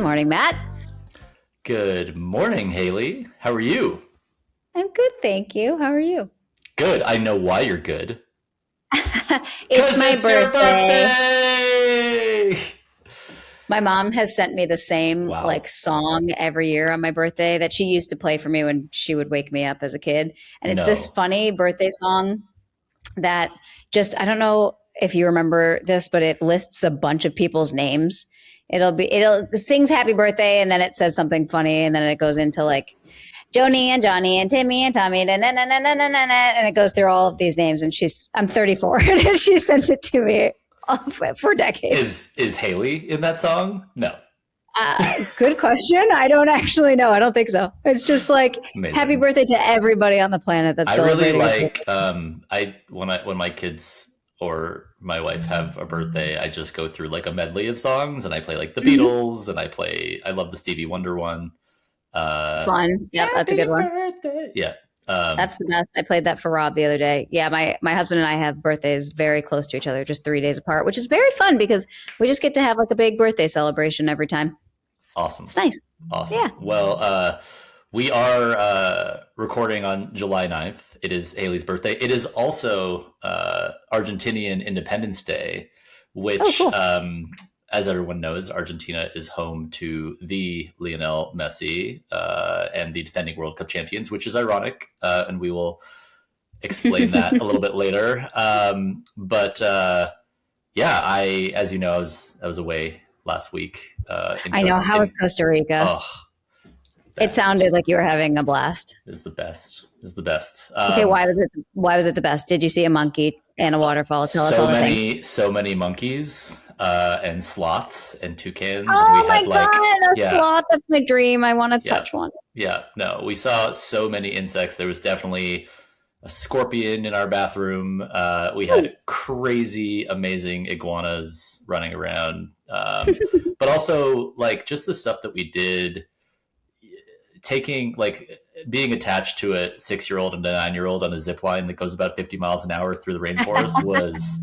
morning, Matt. Good morning, Hayley. How are you? I'm good, thank you. How are you? Good. I know why you're good. It's my it's birthday. Your birthday. My mom has sent me the same song every year on my birthday that she used to play for me when she would wake me up as a kid. And it's this funny birthday song that I don't know if you remember this, but it lists a bunch of people's names. It sings happy birthday and then it says something funny and then it goes into like Joni and Johnny and Timmy and Tommy and it goes through all of these names. And I'm 34 and she sent it to me for decades. Is Hayley in that song? No. Good question. I don't actually know. I don't think so. It's just like amazing. Happy birthday to everybody on the planet that's celebrating. I really like when my kids or my wife have a birthday, I just go through like a medley of songs and I play like the Beatles and I love the Stevie Wonder one. Fun. Yep, that's a good one. Birthday. Yeah. That's the best. I played that for Rob the other day. Yeah, my husband and I have birthdays very close to each other, just 3 days apart, which is very fun because we just get to have like a big birthday celebration every time. Awesome. It's nice. Awesome. Yeah. Well, we are recording on July 9th. It is Hayley's birthday. It is also Argentinian Independence Day, which, cool. As everyone knows, Argentina is home to the Lionel Messi and the defending World Cup champions, which is ironic. And we will explain that a little bit later. As you know, I was away last week. I know. How was Costa Rica? Oh, it sounded like you were having a blast. It's the best. Okay, why was it the best? Did you see a monkey and a waterfall? Tell us all the things. So many monkeys and sloths and toucans. Oh my God, sloth! That's my dream. I want to touch one. Yeah, no, we saw so many insects. There was definitely a scorpion in our bathroom. We had crazy, amazing iguanas running around. But also like just the stuff that we did, being attached to a 6-year-old and a 9-year-old on a zip line that goes about 50 miles an hour through the rainforest was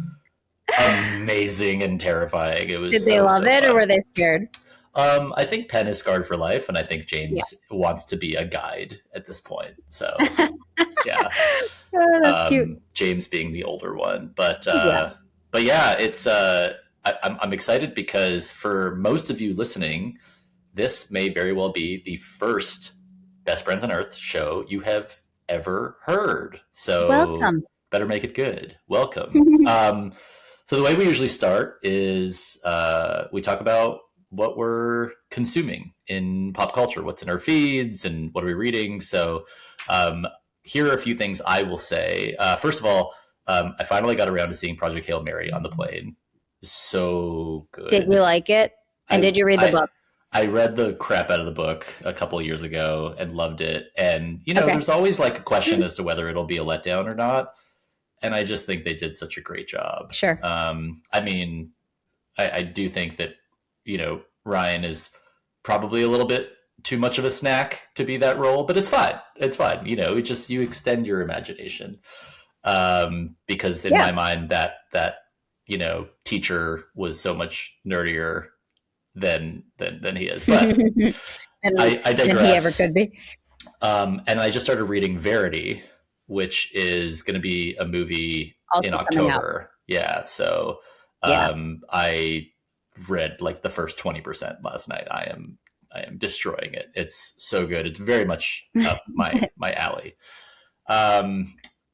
amazing and terrifying. It was. Did they love it, or were they scared? I think Penn is scarred for life, and I think James wants to be a guide at this point. So, yeah, that's cute. James being the older one, but it's. I'm excited because for most of you listening, this may very well be the first Best Friends on Earth show you have ever heard. So, welcome. Better make it good. Welcome. So the way we usually start is we talk about what we're consuming in pop culture, what's in our feeds, and what are we reading. So here are a few things I will say. First of all, I finally got around to seeing Project Hail Mary on the plane. So good. Did you like it? And did you read the book? I read the crap out of the book a couple of years ago and loved it. And, there's always like a question as to whether it'll be a letdown or not. And I just think they did such a great job. Sure. I do think that, Ryan is probably a little bit too much of a snack to be that role, but it's fine. It's fine. You extend your imagination. Because in my mind, that teacher was so much nerdier than he is. But I digress. Than he ever could be. And I just started reading Verity, which is going to be a movie in October. Yeah. So I read like the first 20% last night. I am destroying it. It's so good. It's very much up my alley. And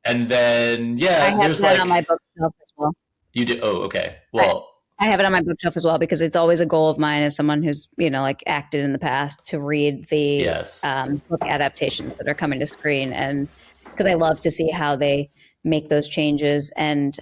then I have that on my bookshelf as well. You do? Oh, okay. Well, I have it on my bookshelf as well because it's always a goal of mine as someone who's acted in the past to read the book adaptations that are coming to screen, and because I love to see how they make those changes. And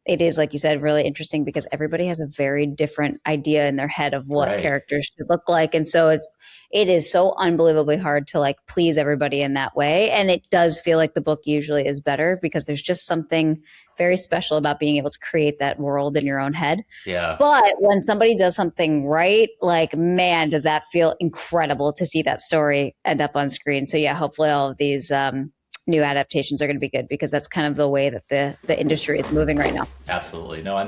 it is, like you said, really interesting because everybody has a very different idea in their head of what characters should look like. And so it is so unbelievably hard to like please everybody in that way. And it does feel like the book usually is better because there's just something very special about being able to create that world in your own head. Yeah. But when somebody does something right, like, man, does that feel incredible to see that story end up on screen. So yeah, hopefully all of these new adaptations are going to be good because that's kind of the way that the industry is moving right now. Absolutely. No, I'm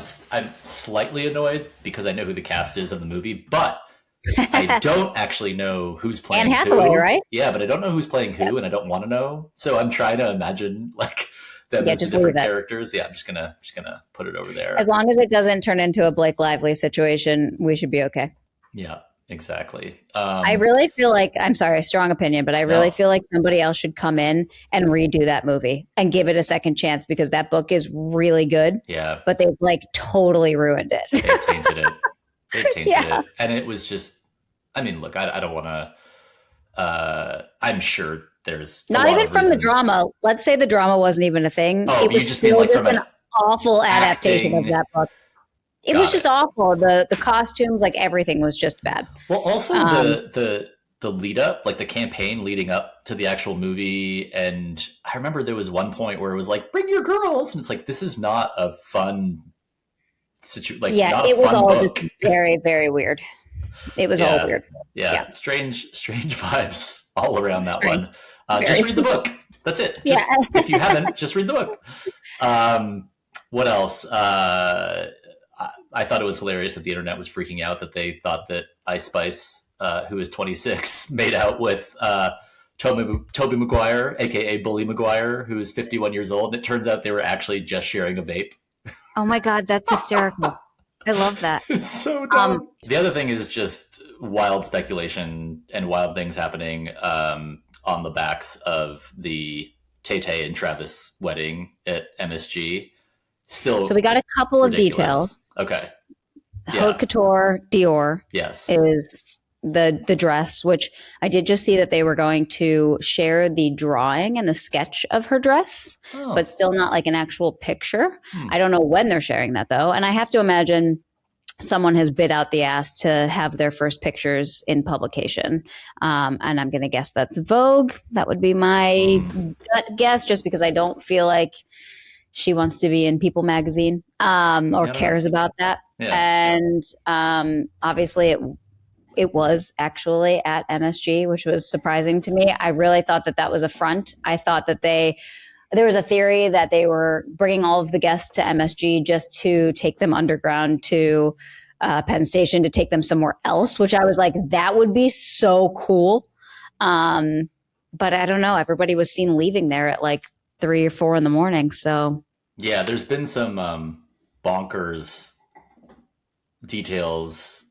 slightly annoyed because I know who the cast is of the movie, but I don't actually know who's playing Anne Hathaway, who. right? Yeah, but I don't know who's playing who, and I don't want to know. So I'm trying to imagine like them as just different characters. Yeah, I'm just gonna put it over there. As long as it doesn't turn into a Blake Lively situation, we should be okay. Yeah, exactly. I really feel like, I'm sorry, strong opinion, but I really feel like somebody else should come in and redo that movie and give it a second chance, because that book is really good. Yeah. But they've like totally ruined it. They tainted it. They tainted it. And it was just, I mean, look, I don't want to, I'm sure there's not even from the drama. Let's say the drama wasn't even a thing. Oh, it was you just mean like from an awful adaptation of that book. It was just awful. The costumes, like everything was just bad. Well, also the lead up, like the campaign leading up to the actual movie. And I remember there was one point where it was like, bring your girls. And it's like, this is not a fun situation. Like, not it was all book. Just very, very weird. It was all weird. Yeah. Strange vibes all around that one. Just read the book. That's it. Just, if you haven't, just read the book. What else? I thought it was hilarious that the internet was freaking out that they thought that Ice Spice, who is 26, made out with Toby Maguire, aka Bully Maguire, who is 51 years old. And it turns out they were actually just sharing a vape. Oh my God, that's hysterical. I love that. It's so dumb. The other thing is just wild speculation and wild things happening on the backs of the Tay-Tay and Travis wedding at MSG. So we got a couple of details. Okay. Haute couture Dior is the dress, which I did just see that they were going to share the drawing and the sketch of her dress, but still not like an actual picture. I don't know when they're sharing that though. And I have to imagine someone has bid out the ass to have their first pictures in publication. And I'm going to guess that's Vogue. That would be my gut guess, just because I don't feel like she wants to be in People magazine or cares about that. Yeah. And obviously it was actually at MSG, which was surprising to me. I really thought that was a front. I thought that there was a theory that they were bringing all of the guests to MSG just to take them underground to Penn Station, to take them somewhere else, which I was like, that would be so cool. But I don't know. Everybody was seen leaving there at like 3 or 4 in the morning. So yeah, there's been some bonkers details.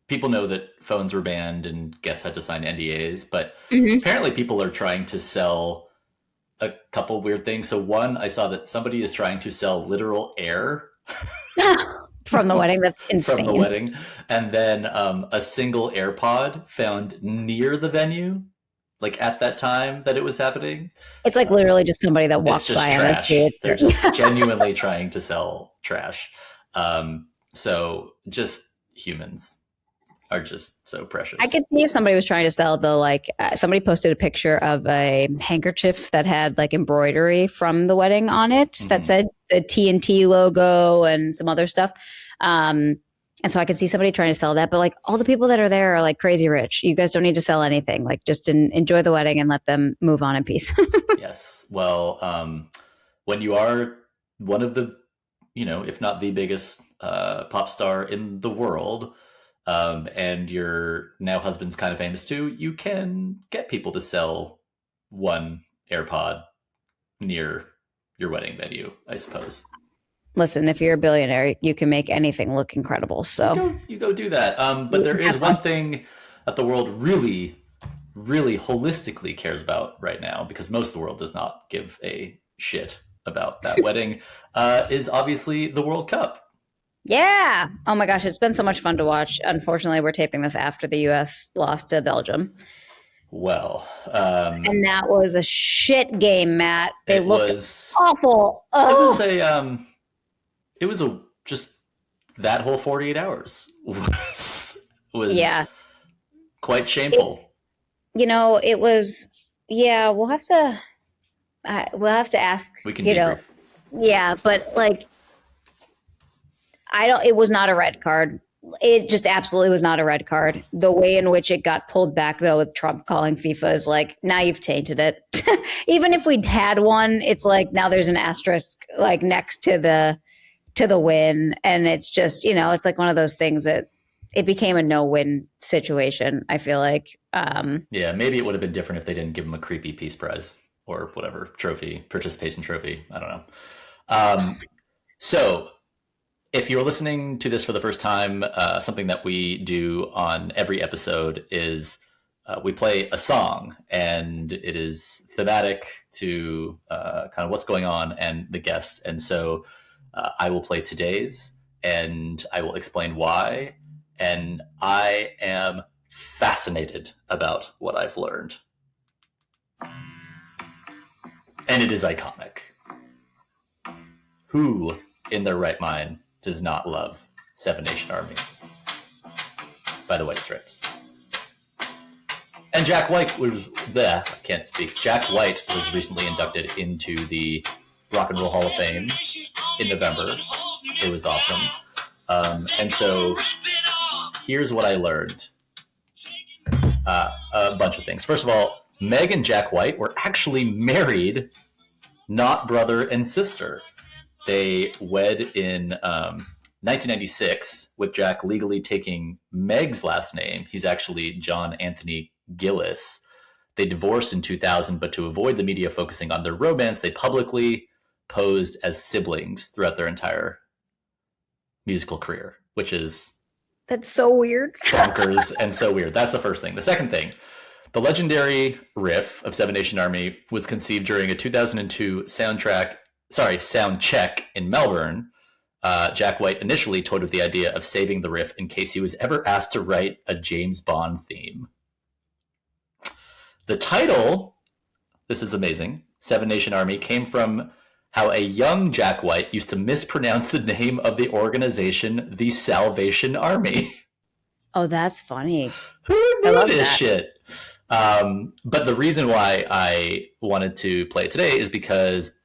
People know that phones were banned and guests had to sign NDAs, but apparently people are trying to sell a couple weird things. So one, I saw that somebody is trying to sell literal air from the wedding. That's insane. From the wedding. And then a single AirPod found near the venue. Like at that time that it was happening. It's like literally just somebody that walked by. Trash. They're just genuinely trying to sell trash. So just humans are just so precious. I could see if somebody was trying to sell somebody posted a picture of a handkerchief that had like embroidery from the wedding on it that said the TNT logo and some other stuff. And so I could see somebody trying to sell that, but like all the people that are there are like crazy rich. You guys don't need to sell anything. Like just enjoy the wedding and let them move on in peace. Yes. Well, when you are one of the, if not the biggest pop star in the world, and your now husband's kind of famous too, you can get people to sell one AirPod near your wedding venue, I suppose. Listen, if you're a billionaire, you can make anything look incredible. So you go do that. But there is one thing that the world really, really holistically cares about right now, because most of the world does not give a shit about that wedding, is obviously the World Cup. Yeah. Oh my gosh, it's been so much fun to watch. Unfortunately, we're taping this after the U.S. lost to Belgium. Well, and that was a shit game, Matt. They looked awful. Oh. It was just that whole 48 hours was quite shameful. It was, we'll have to ask, we can debrief. Yeah, but like, it was not a red card. It just absolutely was not a red card. The way in which it got pulled back, though, with Trump calling FIFA is like, now you've tainted it. Even if we'd had one, it's like now there's an asterisk like next to the win. And it's just, it's like one of those things that it became a no-win situation, I feel like. Yeah, maybe it would have been different if they didn't give him a creepy Peace Prize or whatever trophy, participation trophy. I don't know. So if you're listening to this for the first time, something that we do on every episode is we play a song, and it is thematic to kind of what's going on and the guests. And so I will play today's, and I will explain why. And I am fascinated about what I've learned. And it is iconic. Who in their right mind does not love Seven Nation Army by the White Stripes? And Jack White was there. I can't speak. Jack White was recently inducted into the Rock and Roll Hall of Fame in November. It was awesome. And so here's what I learned. A bunch of things. First of all, Meg and Jack White were actually married, not brother and sister. They wed in 1996, with Jack legally taking Meg's last name. He's actually John Anthony Gillis. They divorced in 2000, but to avoid the media focusing on their romance, they publicly posed as siblings throughout their entire musical career, which is... That's so weird. bonkers and so weird. That's the first thing. The second thing, the legendary riff of Seven Nation Army was conceived during a 2002 sound check in Melbourne. Jack White initially toyed with the idea of saving the riff in case he was ever asked to write a James Bond theme. The title, this is amazing, Seven Nation Army, came from how a young Jack White used to mispronounce the name of the organization, the Salvation Army. Oh, that's funny. Who knew this shit? But the reason why I wanted to play it today is because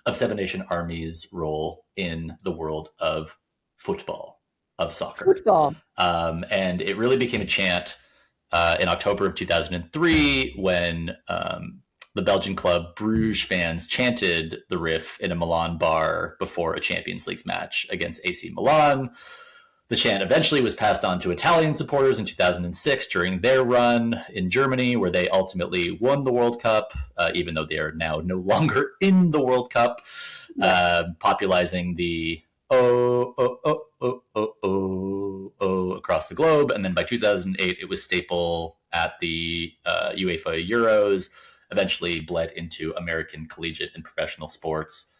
of Seven Nation Army's role in the world of football, of soccer. Football. And it really became a chant in October of 2003 when the Belgian club Bruges fans chanted the riff in a Milan bar before a Champions League match against AC Milan. The chant eventually was passed on to Italian supporters in 2006 during their run in Germany, where they ultimately won the World Cup, even though they are now no longer in the World Cup, popularizing the oh, oh, oh, oh, oh, oh, oh across the globe. And then by 2008, it was staple at the UEFA Euros, eventually bled into American collegiate and professional sports.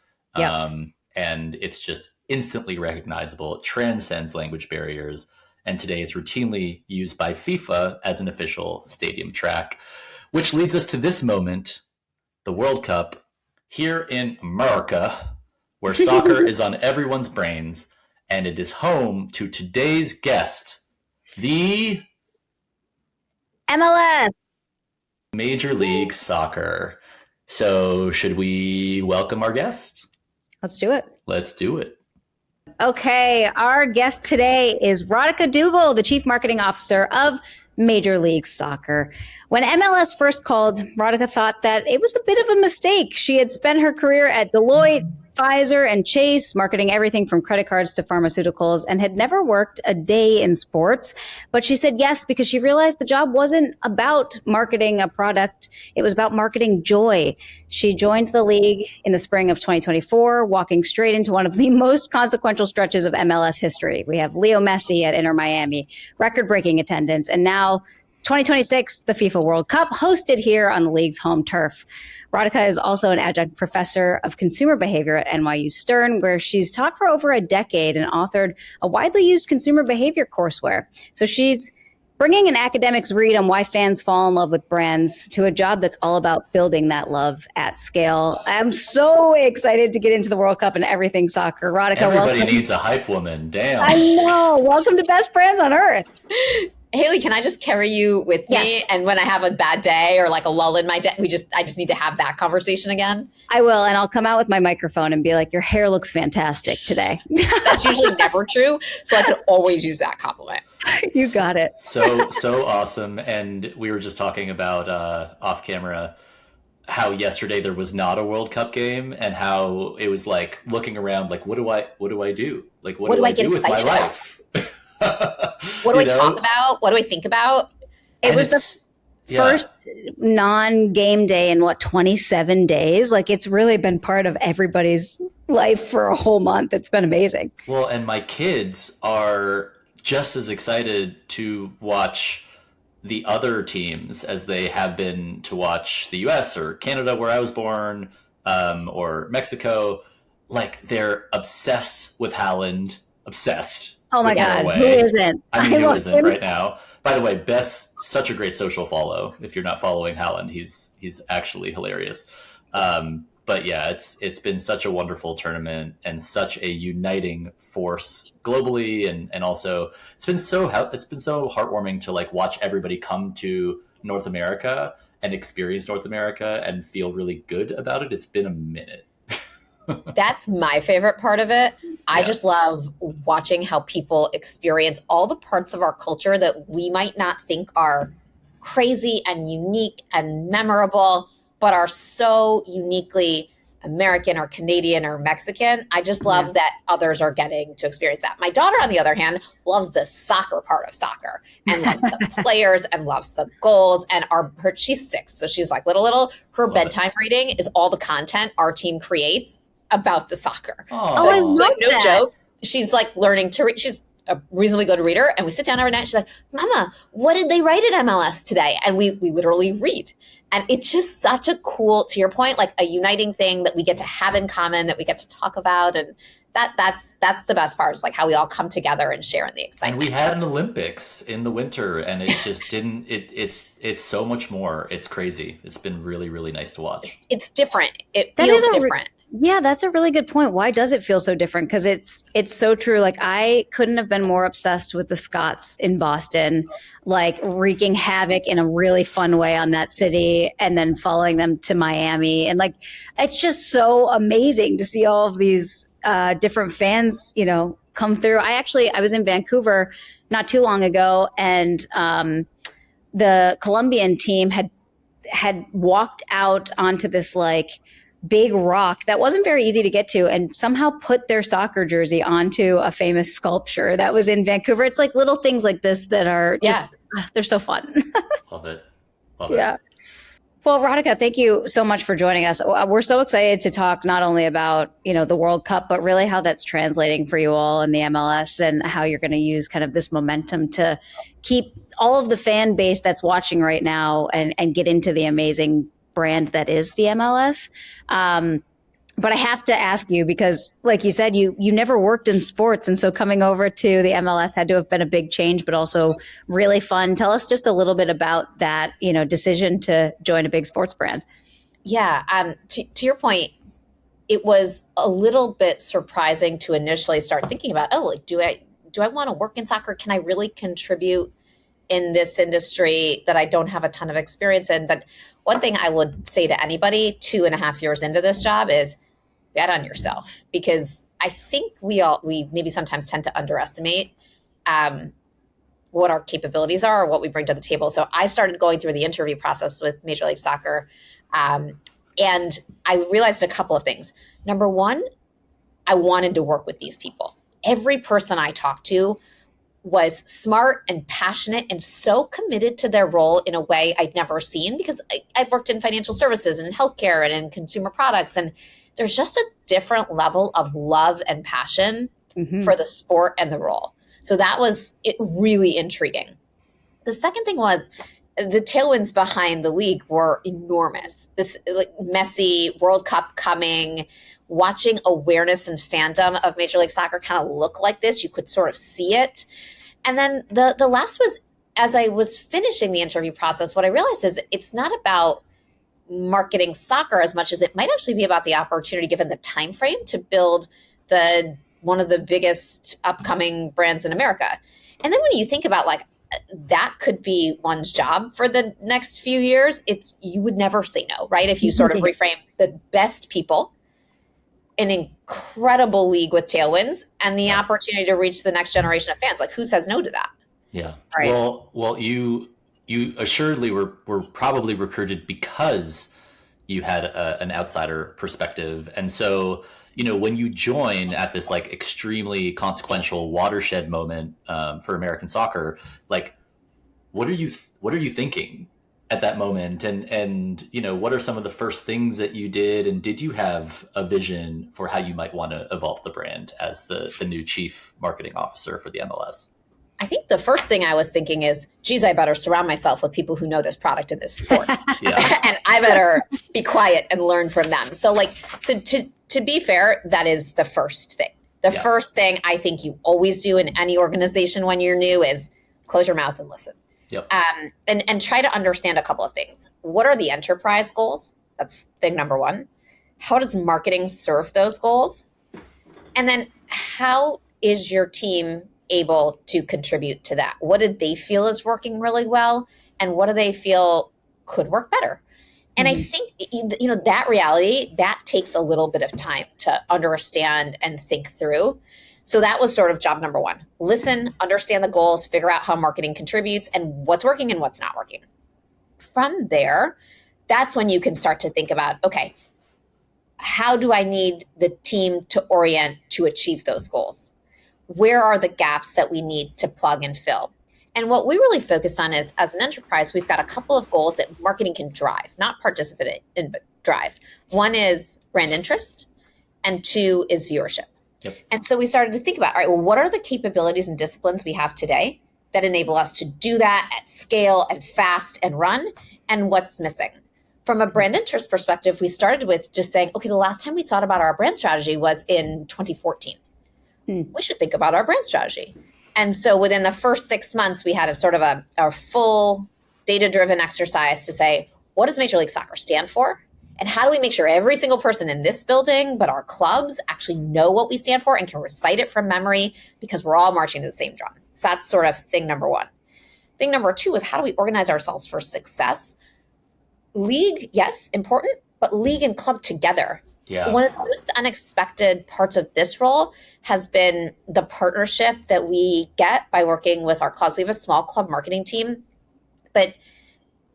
And it's just instantly recognizable. It transcends language barriers. And today it's routinely used by FIFA as an official stadium track, which leads us to this moment, the World Cup here in America, where soccer is on everyone's brains. And it is home to today's guest, the MLS. Major League Soccer. So should we welcome our guest? Let's do it. Let's do it. Okay, our guest today is Radhika Duggal, the Chief Marketing Officer of Major League Soccer. When MLS first called, Radhika thought that it was a bit of a mistake. She had spent her career at Deloitte, Pfizer, and Chase, marketing everything from credit cards to pharmaceuticals, and had never worked a day in sports. But she said yes because she realized the job wasn't about marketing a product. It was about marketing joy. She joined the league in the spring of 2024, walking straight into one of the most consequential stretches of MLS history. We have Leo Messi at Inter Miami, record-breaking attendance, and now 2026, the FIFA World Cup, hosted here on the league's home turf. Radhika is also an adjunct professor of consumer behavior at NYU Stern, where she's taught for over a decade and authored a widely used consumer behavior courseware. So she's bringing an academic's read on why fans fall in love with brands to a job that's all about building that love at scale. I'm so excited to get into the World Cup and everything soccer. Radhika, everybody welcome. Needs a hype woman. Damn. I know. Welcome to Best Brands on Earth. Hayley, can I just carry you with me? Yes. And when I have a bad day or like a lull in my day, I just need to have that conversation again. I will, and I'll come out with my microphone and be like, your hair looks fantastic today. That's usually never true, so I could always use that compliment. You got it. So awesome. And we were just talking about off camera how yesterday there was not a World Cup game and how it was like looking around like, what do I do? Like, what do I do with my life? What do I talk about? What do I think about? It was the first non-game day in 27 days. Like, it's really been part of everybody's life for a whole month. It's been amazing. Well, and my kids are just as excited to watch the other teams as they have been to watch the US or Canada, where I was born, or Mexico. Like, they're obsessed with Haaland. Obsessed. Oh my God, who isn't? I mean, who isn't right now? By the way, such a great social follow. If you're not following Haaland, he's actually hilarious. But yeah, it's been such a wonderful tournament and such a uniting force globally, and also it's been so heartwarming to like watch everybody come to North America and experience North America and feel really good about it. It's been a minute. That's my favorite part of it. I just love watching how people experience all the parts of our culture that we might not think are crazy and unique and memorable, but are so uniquely American or Canadian or Mexican. I just love that others are getting to experience that. My daughter, on the other hand, loves the soccer part of soccer and loves the players and loves the goals. And she's 6, so she's like little. Her bedtime reading is all the content our team creates about the soccer. Oh, I love no that. joke. She's like learning to read. She's a reasonably good reader. And we sit down every night. She's like, Mama, what did they write at MLS today? And we literally read. And it's just such a cool, to your point, like a uniting thing that we get to have in common, that we get to talk about. And that's the best part, is like how we all come together and share in the excitement. And we had an Olympics in the winter, and it just didn't, it's so much more. It's crazy. It's been really, really nice to watch. It's different. It feels different. Yeah, that's a really good point. Why does it feel so different? Because it's so true. Like, I couldn't have been more obsessed with the Scots in Boston, like wreaking havoc in a really fun way on that city, and then following them to Miami. And like, it's just so amazing to see all of these different fans, come through. I was in Vancouver not too long ago, and the Colombian team had walked out onto this like big rock that wasn't very easy to get to, and somehow put their soccer jersey onto a famous sculpture that was in Vancouver. It's like little things like this that are just, they're so fun. Love it. Yeah. Well, Radhika, thank you so much for joining us. We're so excited to talk not only about, the World Cup, but really how that's translating for you all in the MLS, and how you're going to use kind of this momentum to keep all of the fan base that's watching right now and get into the amazing brand that is the MLS. But I have to ask you, because like you said, you never worked in sports. And so coming over to the MLS had to have been a big change, but also really fun. Tell us just a little bit about that, decision to join a big sports brand. Yeah. To your point, it was a little bit surprising to initially start thinking about, do I want to work in soccer? Can I really contribute in this industry that I don't have a ton of experience in? But one thing I would say to anybody 2.5 years into this job is bet on yourself, because I think we maybe sometimes tend to underestimate what our capabilities are or what we bring to the table. So I started going through the interview process with Major League Soccer, and I realized a couple of things. Number one, I wanted to work with these people. Every person I talked to was smart and passionate and so committed to their role in a way I'd never seen, because I've worked in financial services and healthcare and in consumer products. And there's just a different level of love and passion for the sport and the role. So that was really intriguing. The second thing was the tailwinds behind the league were enormous. This messy World Cup coming, watching awareness and fandom of Major League Soccer kind of look like this. You could sort of see it. And then the last was, as I was finishing the interview process, what I realized is it's not about marketing soccer as much as it might actually be about the opportunity, given the time frame, to build one of the biggest upcoming brands in America. And then when you think about that could be one's job for the next few years, you would never say no, right? If you sort of reframe the best people, an incredible league with tailwinds, and the opportunity to reach the next generation of fans. Like, who says no to that? Yeah. Right. Well, you assuredly were probably recruited because you had an outsider perspective. And so, when you join at this like extremely consequential watershed moment for American soccer, like what are you thinking at that moment? And what are some of the first things that you did? And did you have a vision for how you might want to evolve the brand as the new chief marketing officer for the MLS? I think the first thing I was thinking is, geez, I better surround myself with people who know this product and this sport. And I better be quiet and learn from them. So to be fair, that is the first thing. The first thing I think you always do in any organization when you're new is close your mouth and listen. Yep. And try to understand a couple of things. What are the enterprise goals? That's thing number one. How does marketing serve those goals? And then how is your team able to contribute to that? What did they feel is working really well? And what do they feel could work better? And I think, that reality, that takes a little bit of time to understand and think through. So that was sort of job number one. Listen, understand the goals, figure out how marketing contributes and what's working and what's not working. From there, that's when you can start to think about, okay, how do I need the team to orient to achieve those goals? Where are the gaps that we need to plug and fill? And what we really focused on is, as an enterprise, we've got a couple of goals that marketing can drive, not participate in, but drive. One is brand interest, and two is viewership. Yep. And so we started to think about, all right, well, what are the capabilities and disciplines we have today that enable us to do that at scale and fast and run, and what's missing? From a brand interest perspective, we started with just saying, okay, the last time we thought about our brand strategy was in 2014. We should think about our brand strategy. And so within the first 6 months, we had a full data-driven exercise to say, what does Major League Soccer stand for? And how do we make sure every single person in this building, but our clubs, actually know what we stand for and can recite it from memory, because we're all marching to the same drum. So that's sort of thing number one. Thing number two is, how do we organize ourselves for success? League, yes, important, but league and club together. Yeah. One of the most unexpected parts of this role has been the partnership that we get by working with our clubs. We have a small club marketing team, but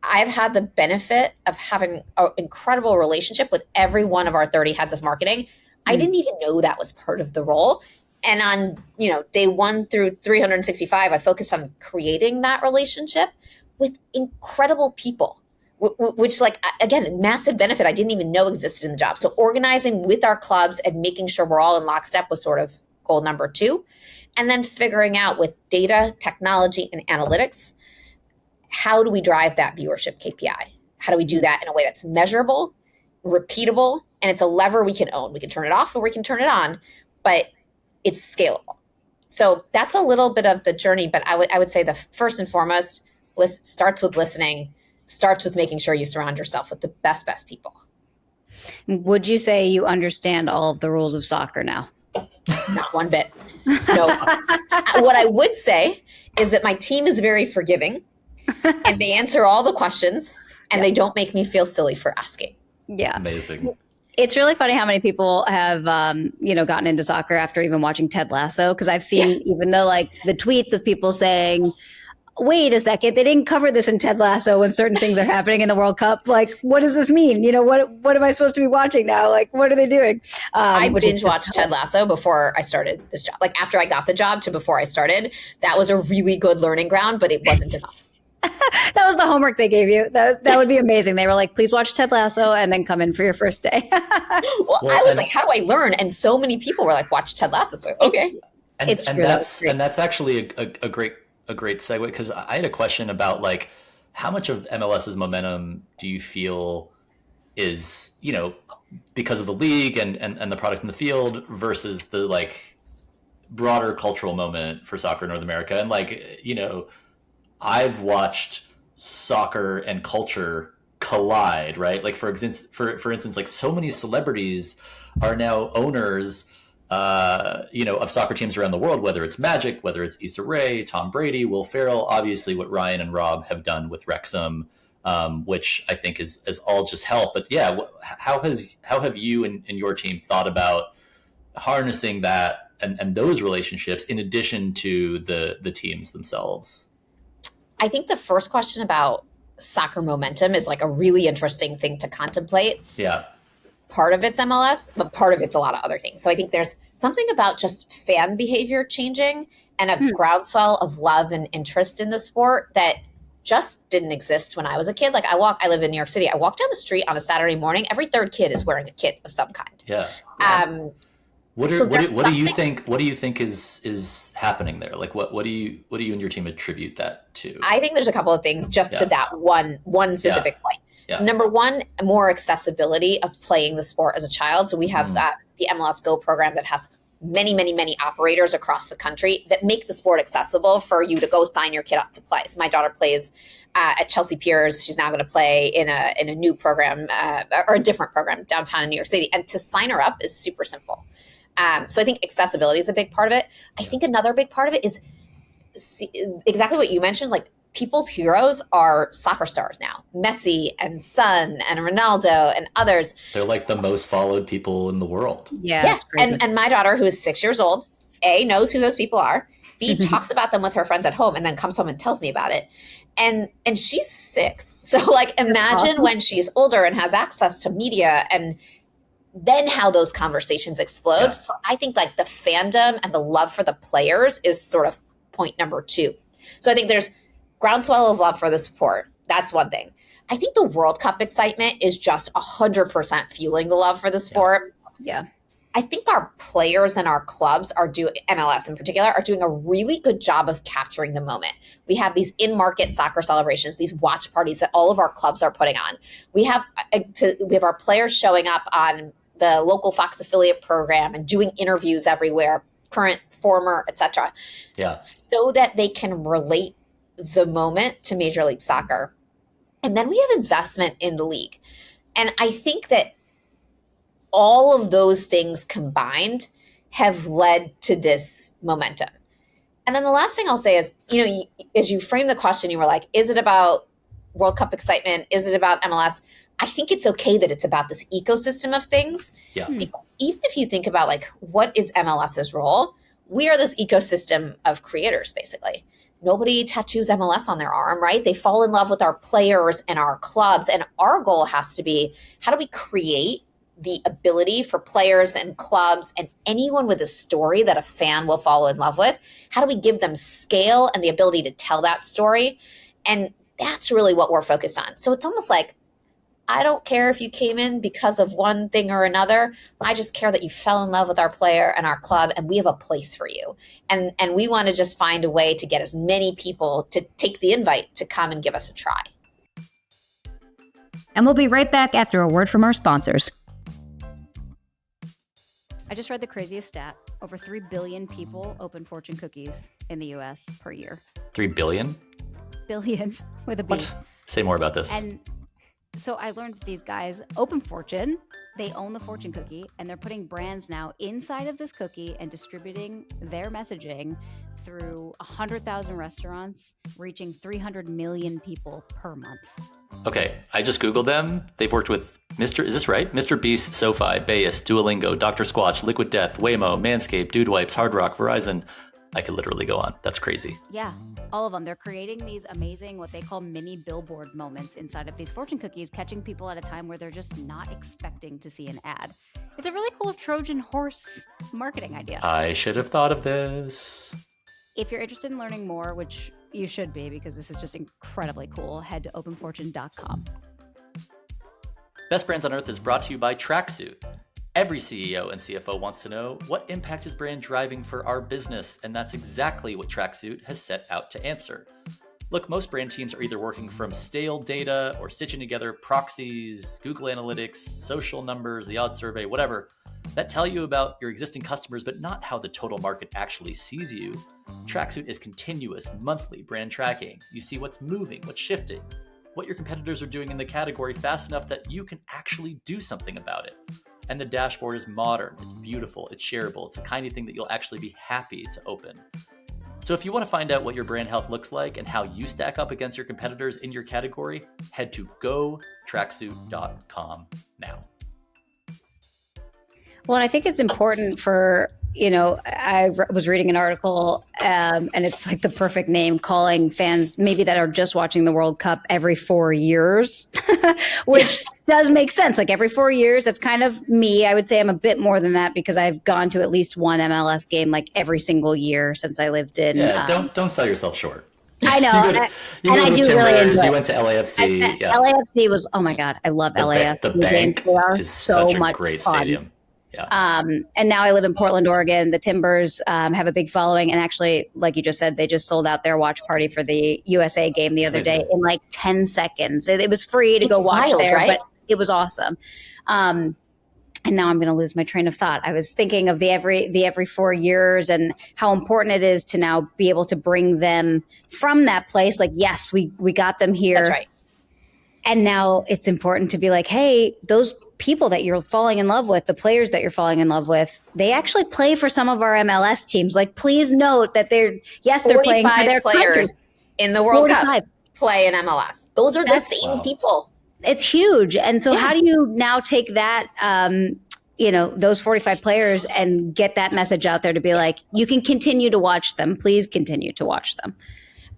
I've had the benefit of having an incredible relationship with every one of our 30 heads of marketing. I didn't even know that was part of the role. And on, day 1 through 365, I focused on creating that relationship with incredible people, which, again, massive benefit I didn't even know existed in the job. So organizing with our clubs and making sure we're all in lockstep was sort of goal number two. And then figuring out with data, technology, and analytics, how do we drive that viewership KPI? How do we do that in a way that's measurable, repeatable, and it's a lever we can own? We can turn it off or we can turn it on, but it's scalable. So that's a little bit of the journey, but I would say the first and foremost starts with listening, starts with making sure you surround yourself with the best people. Would you say you understand all of the rules of soccer now? Not one bit. No. What I would say is that my team is very forgiving and they answer all the questions and they don't make me feel silly for asking. Yeah. Amazing. It's really funny how many people have, gotten into soccer after even watching Ted Lasso. Because I've seen even the tweets of people saying, wait a second, they didn't cover this in Ted Lasso when certain things are happening in the World Cup. Like, what does this mean? What am I supposed to be watching now? Like, what are they doing? I binge watched Ted Lasso before I started this job. Like, after I got the job to before I started, that was a really good learning ground, but it wasn't enough. That was the homework they gave you. That would be amazing. They were like, please watch Ted Lasso and then come in for your first day. Well, I was like, how do I learn? And so many people were like, watch Ted Lasso. So, okay. That's actually a great segue, because I had a question about how much of MLS's momentum do you feel is, because of the league and the product in the field versus the broader cultural moment for soccer in North America? And I've watched soccer and culture collide, right? For instance, so many celebrities are now owners of soccer teams around the world, whether it's Magic, whether it's Issa Rae, Tom Brady, Will Ferrell, obviously what Ryan and Rob have done with Wrexham, which I think is all just help. But yeah, how have you and your team thought about harnessing that and those relationships in addition to the teams themselves? I think the first question about soccer momentum is a really interesting thing to contemplate. Yeah. part of it's MLS, but part of it's a lot of other things. So I think there's something about just fan behavior changing and a groundswell of love and interest in the sport that just didn't exist when I was a kid. Like I live in New York City. I walk down the street on a Saturday morning. Every third kid is wearing a kit of some kind. Yeah. What do you think is happening there? Like what do you and your team attribute that to? I think there's a couple of things just to that one specific point. Yeah. Number one, more accessibility of playing the sport as a child. So we have the MLS Go program that has many, many, many operators across the country that make the sport accessible for you to go sign your kid up to play. So my daughter plays at Chelsea Piers. She's now going to play in a new program or a different program downtown in New York City. And to sign her up is super simple. So I think accessibility is a big part of it. I think another big part of it is exactly what you mentioned, like people's heroes are soccer stars now. Messi and Son and Ronaldo and others. They're like the most followed people in the world. Yeah. And my daughter, who is 6 years old, A, knows who those people are. B, talks about them with her friends at home and then comes home and tells me about it. And she's 6. So like imagine when she's older and has access to media and then how those conversations explode. Yeah. So I think like the fandom and the love for the players is sort of point number 2. So I think there's groundswell of love for the sport. That's one thing. I think the World Cup excitement is just 100% fueling the love for the sport. Yeah. I think our players and our clubs are doing, MLS in particular, are doing a really good job of capturing the moment. We have these in-market soccer celebrations, these watch parties that all of our clubs are putting on. We have our players showing up on the local Fox affiliate program and doing interviews everywhere, current, former, etc. Yeah. So that they can relate the moment to Major League Soccer. And then we have investment in the league. And I think that all of those things combined have led to this momentum. And then the last thing I'll say is, as you frame the question, you were like, is it about World Cup excitement? Is it about MLS? I think it's okay that it's about this ecosystem of things. Yeah. Because even if you think about like, what is MLS's role? We are this ecosystem of creators, basically. Nobody tattoos MLS on their arm, right? They fall in love with our players and our clubs. And our goal has to be, how do we create the ability for players and clubs and anyone with a story that a fan will fall in love with? How do we give them scale and the ability to tell that story? And that's really what we're focused on. So it's almost like, I don't care if you came in because of one thing or another. I just care that you fell in love with our player and our club, and we have a place for you. And we want to just find a way to get as many people to take the invite to come and give us a try. And we'll be right back after a word from our sponsors. I just read the craziest stat. Over 3 billion people open fortune cookies in the U.S. per year. 3 billion? Billion with a B. What? Say more about this. And so I learned that these guys open fortune. They own the fortune cookie, and they're putting brands now inside of this cookie and distributing their messaging through 100,000 restaurants, reaching 300 million people per month. Okay, I just Googled them. They've worked with is this right? Mr. Beast, SoFi, Bayes, Duolingo, Dr. Squatch, Liquid Death, Waymo, Manscaped, Dude Wipes, Hard Rock, Verizon. I could literally go on. That's crazy. Yeah, all of them. They're creating these amazing, what they call mini billboard moments inside of these fortune cookies, catching people at a time where they're just not expecting to see an ad. It's a really cool Trojan horse marketing idea. I should have thought of this. If you're interested in learning more, which you should be because this is just incredibly cool, head to openfortune.com. Best Brands on Earth is brought to you by Tracksuit. Every CEO and CFO wants to know what impact is brand driving for our business, and that's exactly what Tracksuit has set out to answer. Look, most brand teams are either working from stale data or stitching together proxies, Google Analytics, social numbers, the odds survey, whatever, that tell you about your existing customers, but not how the total market actually sees you. Tracksuit is continuous monthly brand tracking. You see what's moving, what's shifting, what your competitors are doing in the category fast enough that you can actually do something about it. And the dashboard is modern, it's beautiful, it's shareable, it's the kind of thing that you'll actually be happy to open. So if you want to find out what your brand health looks like and how you stack up against your competitors in your category, head to gotracksuit.com now. Well, I think it's important for, I was reading an article and it's like the perfect name, calling fans maybe that are just watching the World Cup every 4 years, which does make sense. Like every 4 years, that's kind of me. I would say I'm a bit more than that because I've gone to at least one MLS game like every single year since I lived in. Yeah, don't sell yourself short. I know. You go I to do Timbers, really enjoy you went to LAFC. LAFC was, oh my God, I love LAFC. The Bank is so such a much great fun. stadium. Yeah. And now I live in Portland, Oregon. The Timbers have a big following. And actually, like you just said, they just sold out their watch party for the USA game the other day in like 10 seconds. It was free to go watch there, right? But it was awesome. And now I'm going to lose my train of thought. I was thinking of the every 4 years and how important it is to now be able to bring them from that place. Like, yes, we got them here. That's right. And now it's important to be like, hey, those people that you're falling in love with, the players that you're falling in love with, they actually play for some of our MLS teams. Like, please note that they're playing for their players countries. In the World Cup play in MLS. Those are the same people. It's huge. And so how do you now take that, those 45 players and get that message out there to be like, you can continue to watch them. Please continue to watch them.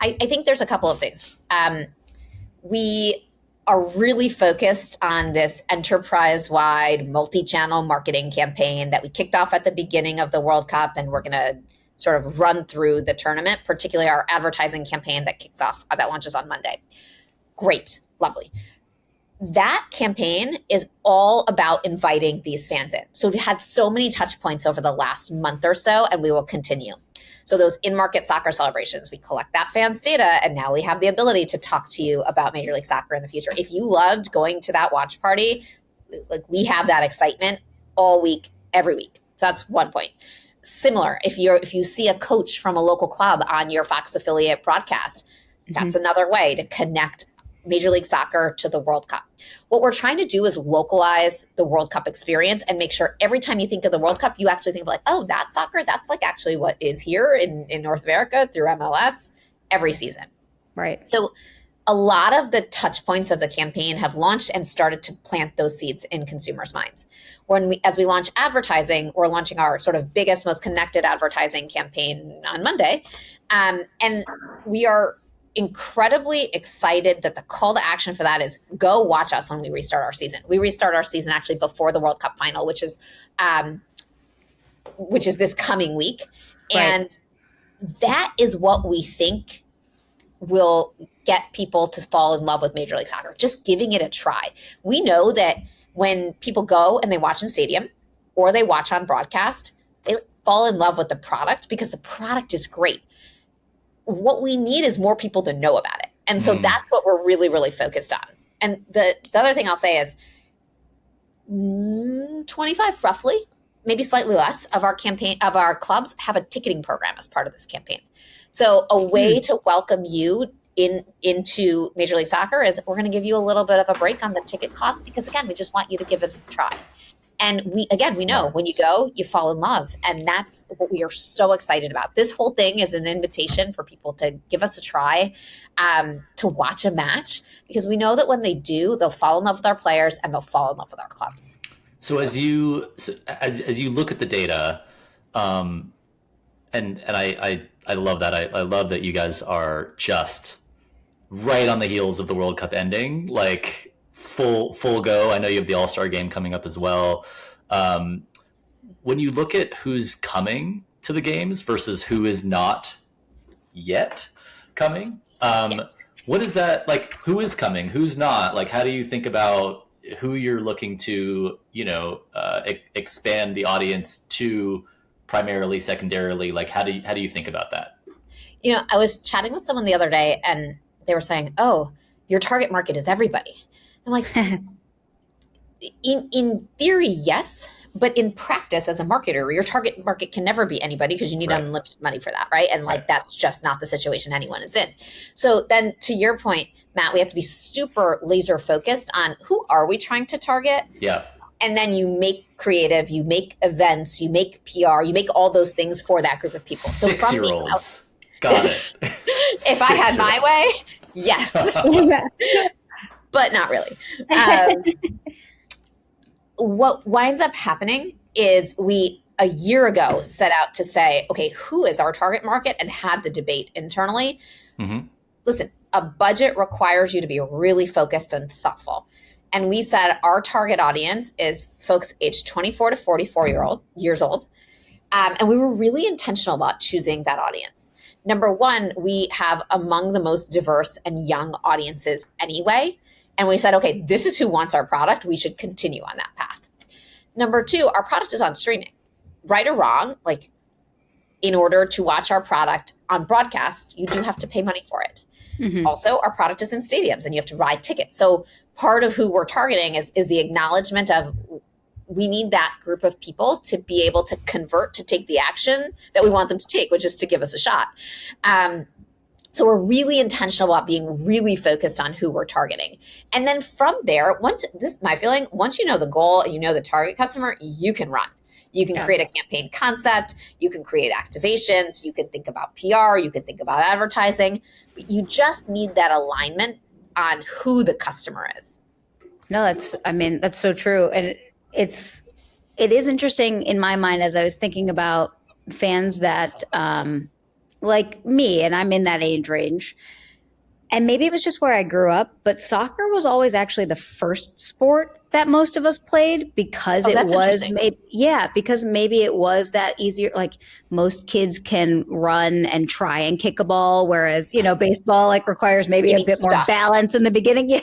I think there's a couple of things. We are really focused on this enterprise-wide multi-channel marketing campaign that we kicked off at the beginning of the World Cup, and we're going to sort of run through the tournament, particularly our advertising campaign that launches on Monday. Great. Lovely. That campaign is all about inviting these fans in. So we've had so many touch points over the last month or so, and we will continue. So those in-market soccer celebrations, we collect that fans' data, and now we have the ability to talk to you about Major League Soccer in the future. If you loved going to that watch party, like we have that excitement all week, every week. So that's one point. Similar, if you see a coach from a local club on your Fox affiliate broadcast, that's another way to connect Major League Soccer to the World Cup. What we're trying to do is localize the World Cup experience and make sure every time you think of the World Cup, you actually think of like, oh, that's soccer. That's like actually what is here in North America through MLS every season. Right. So a lot of the touch points of the campaign have launched and started to plant those seeds in consumers' minds. As we launch advertising, we're launching our sort of biggest, most connected advertising campaign on Monday. And we are incredibly excited that the call to action for that is go watch us when we restart our season. We restart our season actually before the World Cup final, which is this coming week. Right. And that is what we think will get people to fall in love with Major League Soccer, just giving it a try. We know that when people go and they watch in stadium or they watch on broadcast, they fall in love with the product because the product is great. What we need is more people to know about it. And so that's what we're really, really focused on. And the other thing I'll say is 25 roughly, maybe slightly less of our clubs have a ticketing program as part of this campaign. So a way to welcome you into Major League Soccer is we're going to give you a little bit of a break on the ticket cost because again, we just want you to give us a try. And we know when you go, you fall in love. And that's what we are so excited about. This whole thing is an invitation for people to give us a try, to watch a match, because we know that when they do, they'll fall in love with our players and they'll fall in love with our clubs. So as you look at the data, and I love that. I love that you guys are just right on the heels of the World Cup ending, like full go. I know you have the All-Star game coming up as well. When you look at who's coming to the games versus who is not yet coming, what is that like? Who is coming? Who's not? Like, how do you think about who you're looking to, expand the audience to primarily, secondarily? Like, how do you think about that? I was chatting with someone the other day and they were saying, oh, your target market is everybody. I'm like, in theory, yes. But in practice, as a marketer, your target market can never be anybody because you need unlimited money for that, right? And that's just not the situation anyone is in. So then to your point, Matt, we have to be super laser focused on who are we trying to target? Yeah. And then you make creative, you make events, you make PR, you make all those things for that group of people. 6-year-olds. Got it. If I had my way, yes. But not really. What winds up happening is we, a year ago, set out to say, okay, who is our target market, and had the debate internally. Mm-hmm. Listen, a budget requires you to be really focused and thoughtful. And we said our target audience is folks aged 24 to 44 years old. And we were really intentional about choosing that audience. Number one, we have among the most diverse and young audiences anyway. And we said, okay, this is who wants our product. We should continue on that path. Number two, our product is on streaming. Right or wrong, like in order to watch our product on broadcast, you do have to pay money for it. Mm-hmm. Also, our product is in stadiums and you have to buy tickets. So part of who we're targeting is the acknowledgement of we need that group of people to be able to convert to take the action that we want them to take, which is to give us a shot. So we're really intentional about being really focused on who we're targeting. And then from there, once you know the goal and you know the target customer, you can run. You can create a campaign concept, you can create activations, you can think about PR, you can think about advertising, but you just need that alignment on who the customer is. No, that's so true. And it is interesting in my mind as I was thinking about fans that like me, and I'm in that age range. And maybe it was just where I grew up, but soccer was always actually the first sport that most of us played because because maybe it was that easier. Like most kids can run and try and kick a ball, whereas, baseball like requires maybe a bit more balance in the beginning.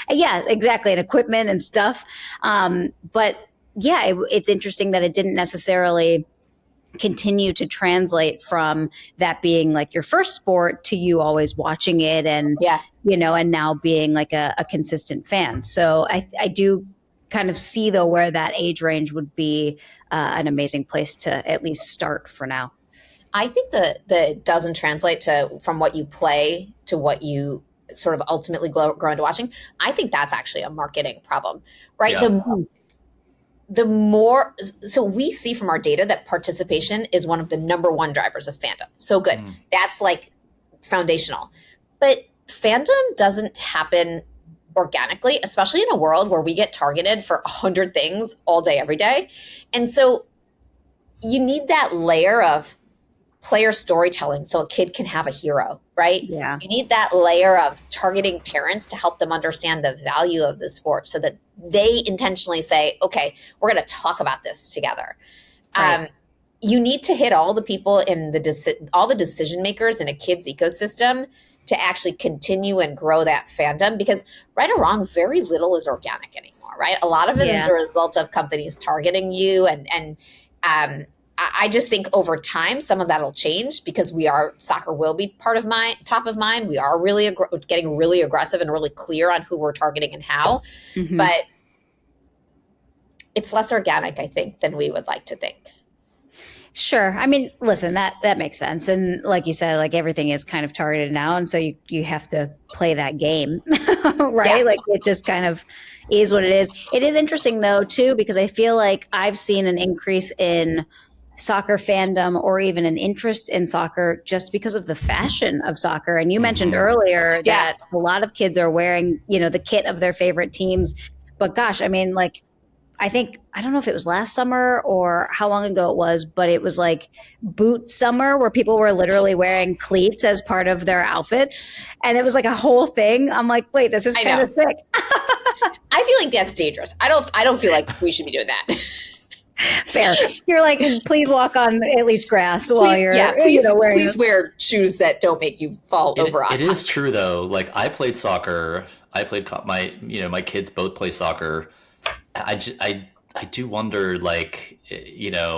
Yeah, exactly. And equipment and stuff. But yeah, it's interesting that it didn't necessarily continue to translate from that being like your first sport to you always watching it and and now being like a consistent fan. So I do kind of see though where that age range would be an amazing place to at least start for now. I think that it doesn't translate to from what you play to what you sort of ultimately grow into watching. I think that's actually a marketing problem, right? Yeah. The more, so we see from our data that participation is one of the number one drivers of fandom. So good. That's like foundational. But fandom doesn't happen organically, especially in a world where we get targeted for 100 things all day, every day. And so you need that layer of player storytelling so a kid can have a hero, right? Yeah. You need that layer of targeting parents to help them understand the value of the sport so that they intentionally say, okay, we're going to talk about this together. Right. You need to hit all the people in all the decision makers in a kid's ecosystem to actually continue and grow that fandom, because right or wrong, very little is organic anymore, right? A lot of it is a result of companies targeting you. And I just think over time, some of that will change because soccer will be part of top of mind. We are really getting really aggressive and really clear on who we're targeting and how, but it's less organic, I think, than we would like to think. Sure. I mean, listen, that makes sense. And like you said, like everything is kind of targeted now. And so you have to play that game, right? Yeah. Like it just kind of is what it is. It is interesting though, too, because I feel like I've seen an increase in soccer fandom or even an interest in soccer just because of the fashion of soccer. And you mentioned earlier that a lot of kids are wearing, the kit of their favorite teams. But gosh, I mean, like, I don't know if it was last summer or how long ago it was, but it was like boot summer where people were literally wearing cleats as part of their outfits. And it was like a whole thing. I'm like, wait, this is kind of sick. I feel like that's dangerous. I don't feel like we should be doing that. Fair. You're like, please walk on at least grass while you're wearing. Please wear shoes that don't make you fall over. It is true though. Like I played soccer. My kids both play soccer. I do wonder, like,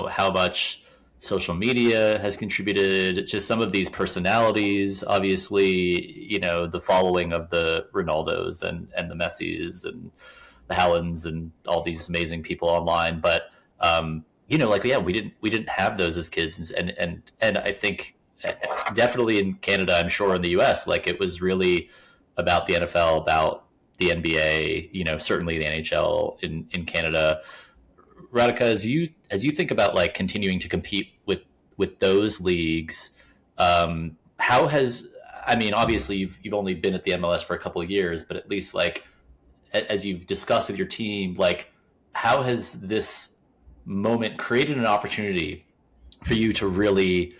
how much social media has contributed. Just some of these personalities, obviously, the following of the Ronaldos and the Messis and the Haalands and all these amazing people online. But we didn't have those as kids, and I think definitely in Canada, I'm sure in the US, like it was really about the NFL, about the NBA, certainly the NHL in Canada. Radhika, as you think about like continuing to compete with those leagues, obviously you've only been at the MLS for a couple of years, but at least like as you've discussed with your team, like how has this moment created an opportunity for you to really,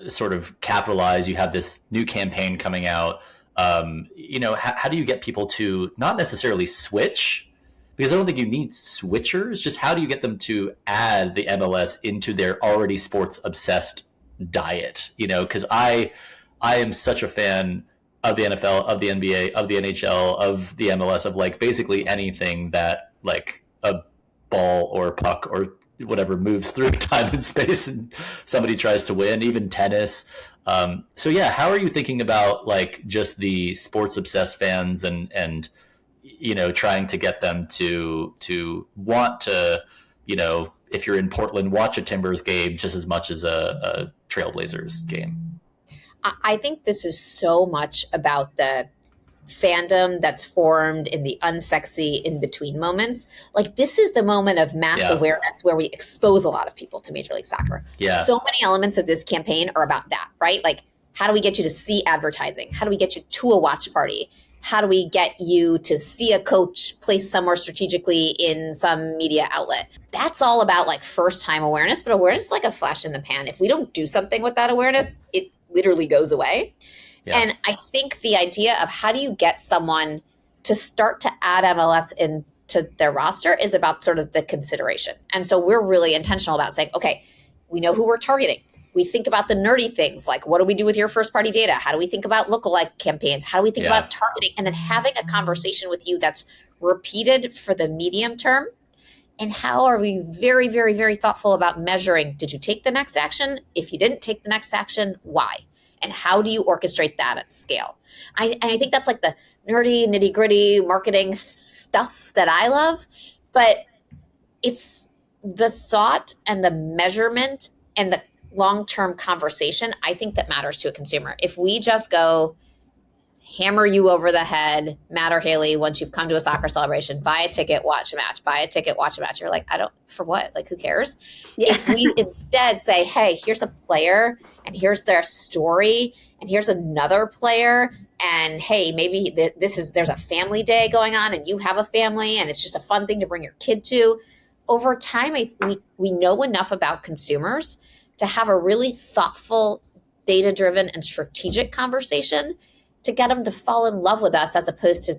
sort of capitalize? You have this new campaign coming out. How do you get people to not necessarily switch? Because I don't think you need switchers. Just how do you get them to add the MLS into their already sports obsessed diet? Because I am such a fan of the NFL, of the NBA, of the NHL, of the MLS, of like basically anything that like a ball or a puck or whatever moves through time and space and somebody tries to win, even tennis. So yeah, how are you thinking about like just the sports obsessed fans and trying to get them to want to, if you're in Portland, watch a Timbers game just as much as a Trailblazers game? I think this is so much about the fandom that's formed in the unsexy in-between moments. Like, this is the moment of mass awareness where we expose a lot of people to Major League Soccer. Yeah. So many elements of this campaign are about that, right? Like, how do we get you to see advertising? How do we get you to a watch party? How do we get you to see a coach placed somewhere strategically in some media outlet? That's all about like first-time awareness, but awareness is like a flash in the pan. If we don't do something with that awareness, it literally goes away. Yeah. And I think the idea of how do you get someone to start to add MLS into their roster is about sort of the consideration. And so we're really intentional about saying, okay, we know who we're targeting. We think about the nerdy things, like what do we do with your first party data? How do we think about lookalike campaigns? How do we think about targeting? And then having a conversation with you that's repeated for the medium term. And how are we very, very, very thoughtful about measuring, did you take the next action? If you didn't take the next action, why? And how do you orchestrate that at scale? I think that's like the nerdy, nitty gritty marketing stuff that I love, but it's the thought and the measurement and the long-term conversation, I think, that matters to a consumer. If we just go hammer you over the head, Matt or Hayley, once you've come to a soccer celebration, buy a ticket, watch a match, buy a ticket, watch a match. You're like, for what? Like, who cares? Yeah. If we instead say, hey, here's a player and here's their story and here's another player and hey, maybe there's a family day going on and you have a family and it's just a fun thing to bring your kid to. Over time, we know enough about consumers to have a really thoughtful, data-driven and strategic conversation to get them to fall in love with us as opposed to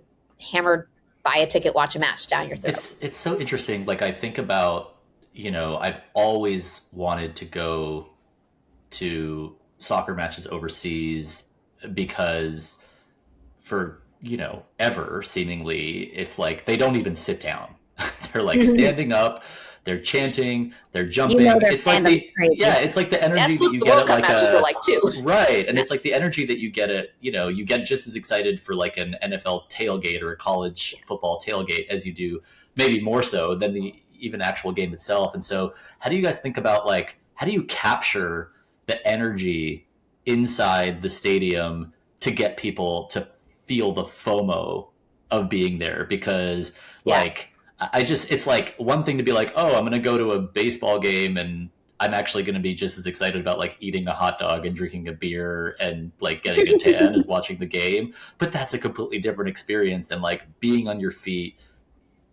hammered buy a ticket, watch a match down your throat. It's so interesting. Like, I think about, I've always wanted to go to soccer matches overseas because for, ever seemingly, it's like they don't even sit down. They're like standing up. They're chanting, they're jumping. It's like it's like the energy that you get at like matches were like too. Right. And it's like the energy that you get at, you get just as excited for like an NFL tailgate or a college football tailgate as you do, maybe more so than the even actual game itself. And so how do you guys think about like, how do you capture the energy inside the stadium to get people to feel the FOMO of being there? Because it's like one thing to be like, oh, I'm going to go to a baseball game and I'm actually going to be just as excited about like eating a hot dog and drinking a beer and like getting a tan as watching the game. But that's a completely different experience than like being on your feet,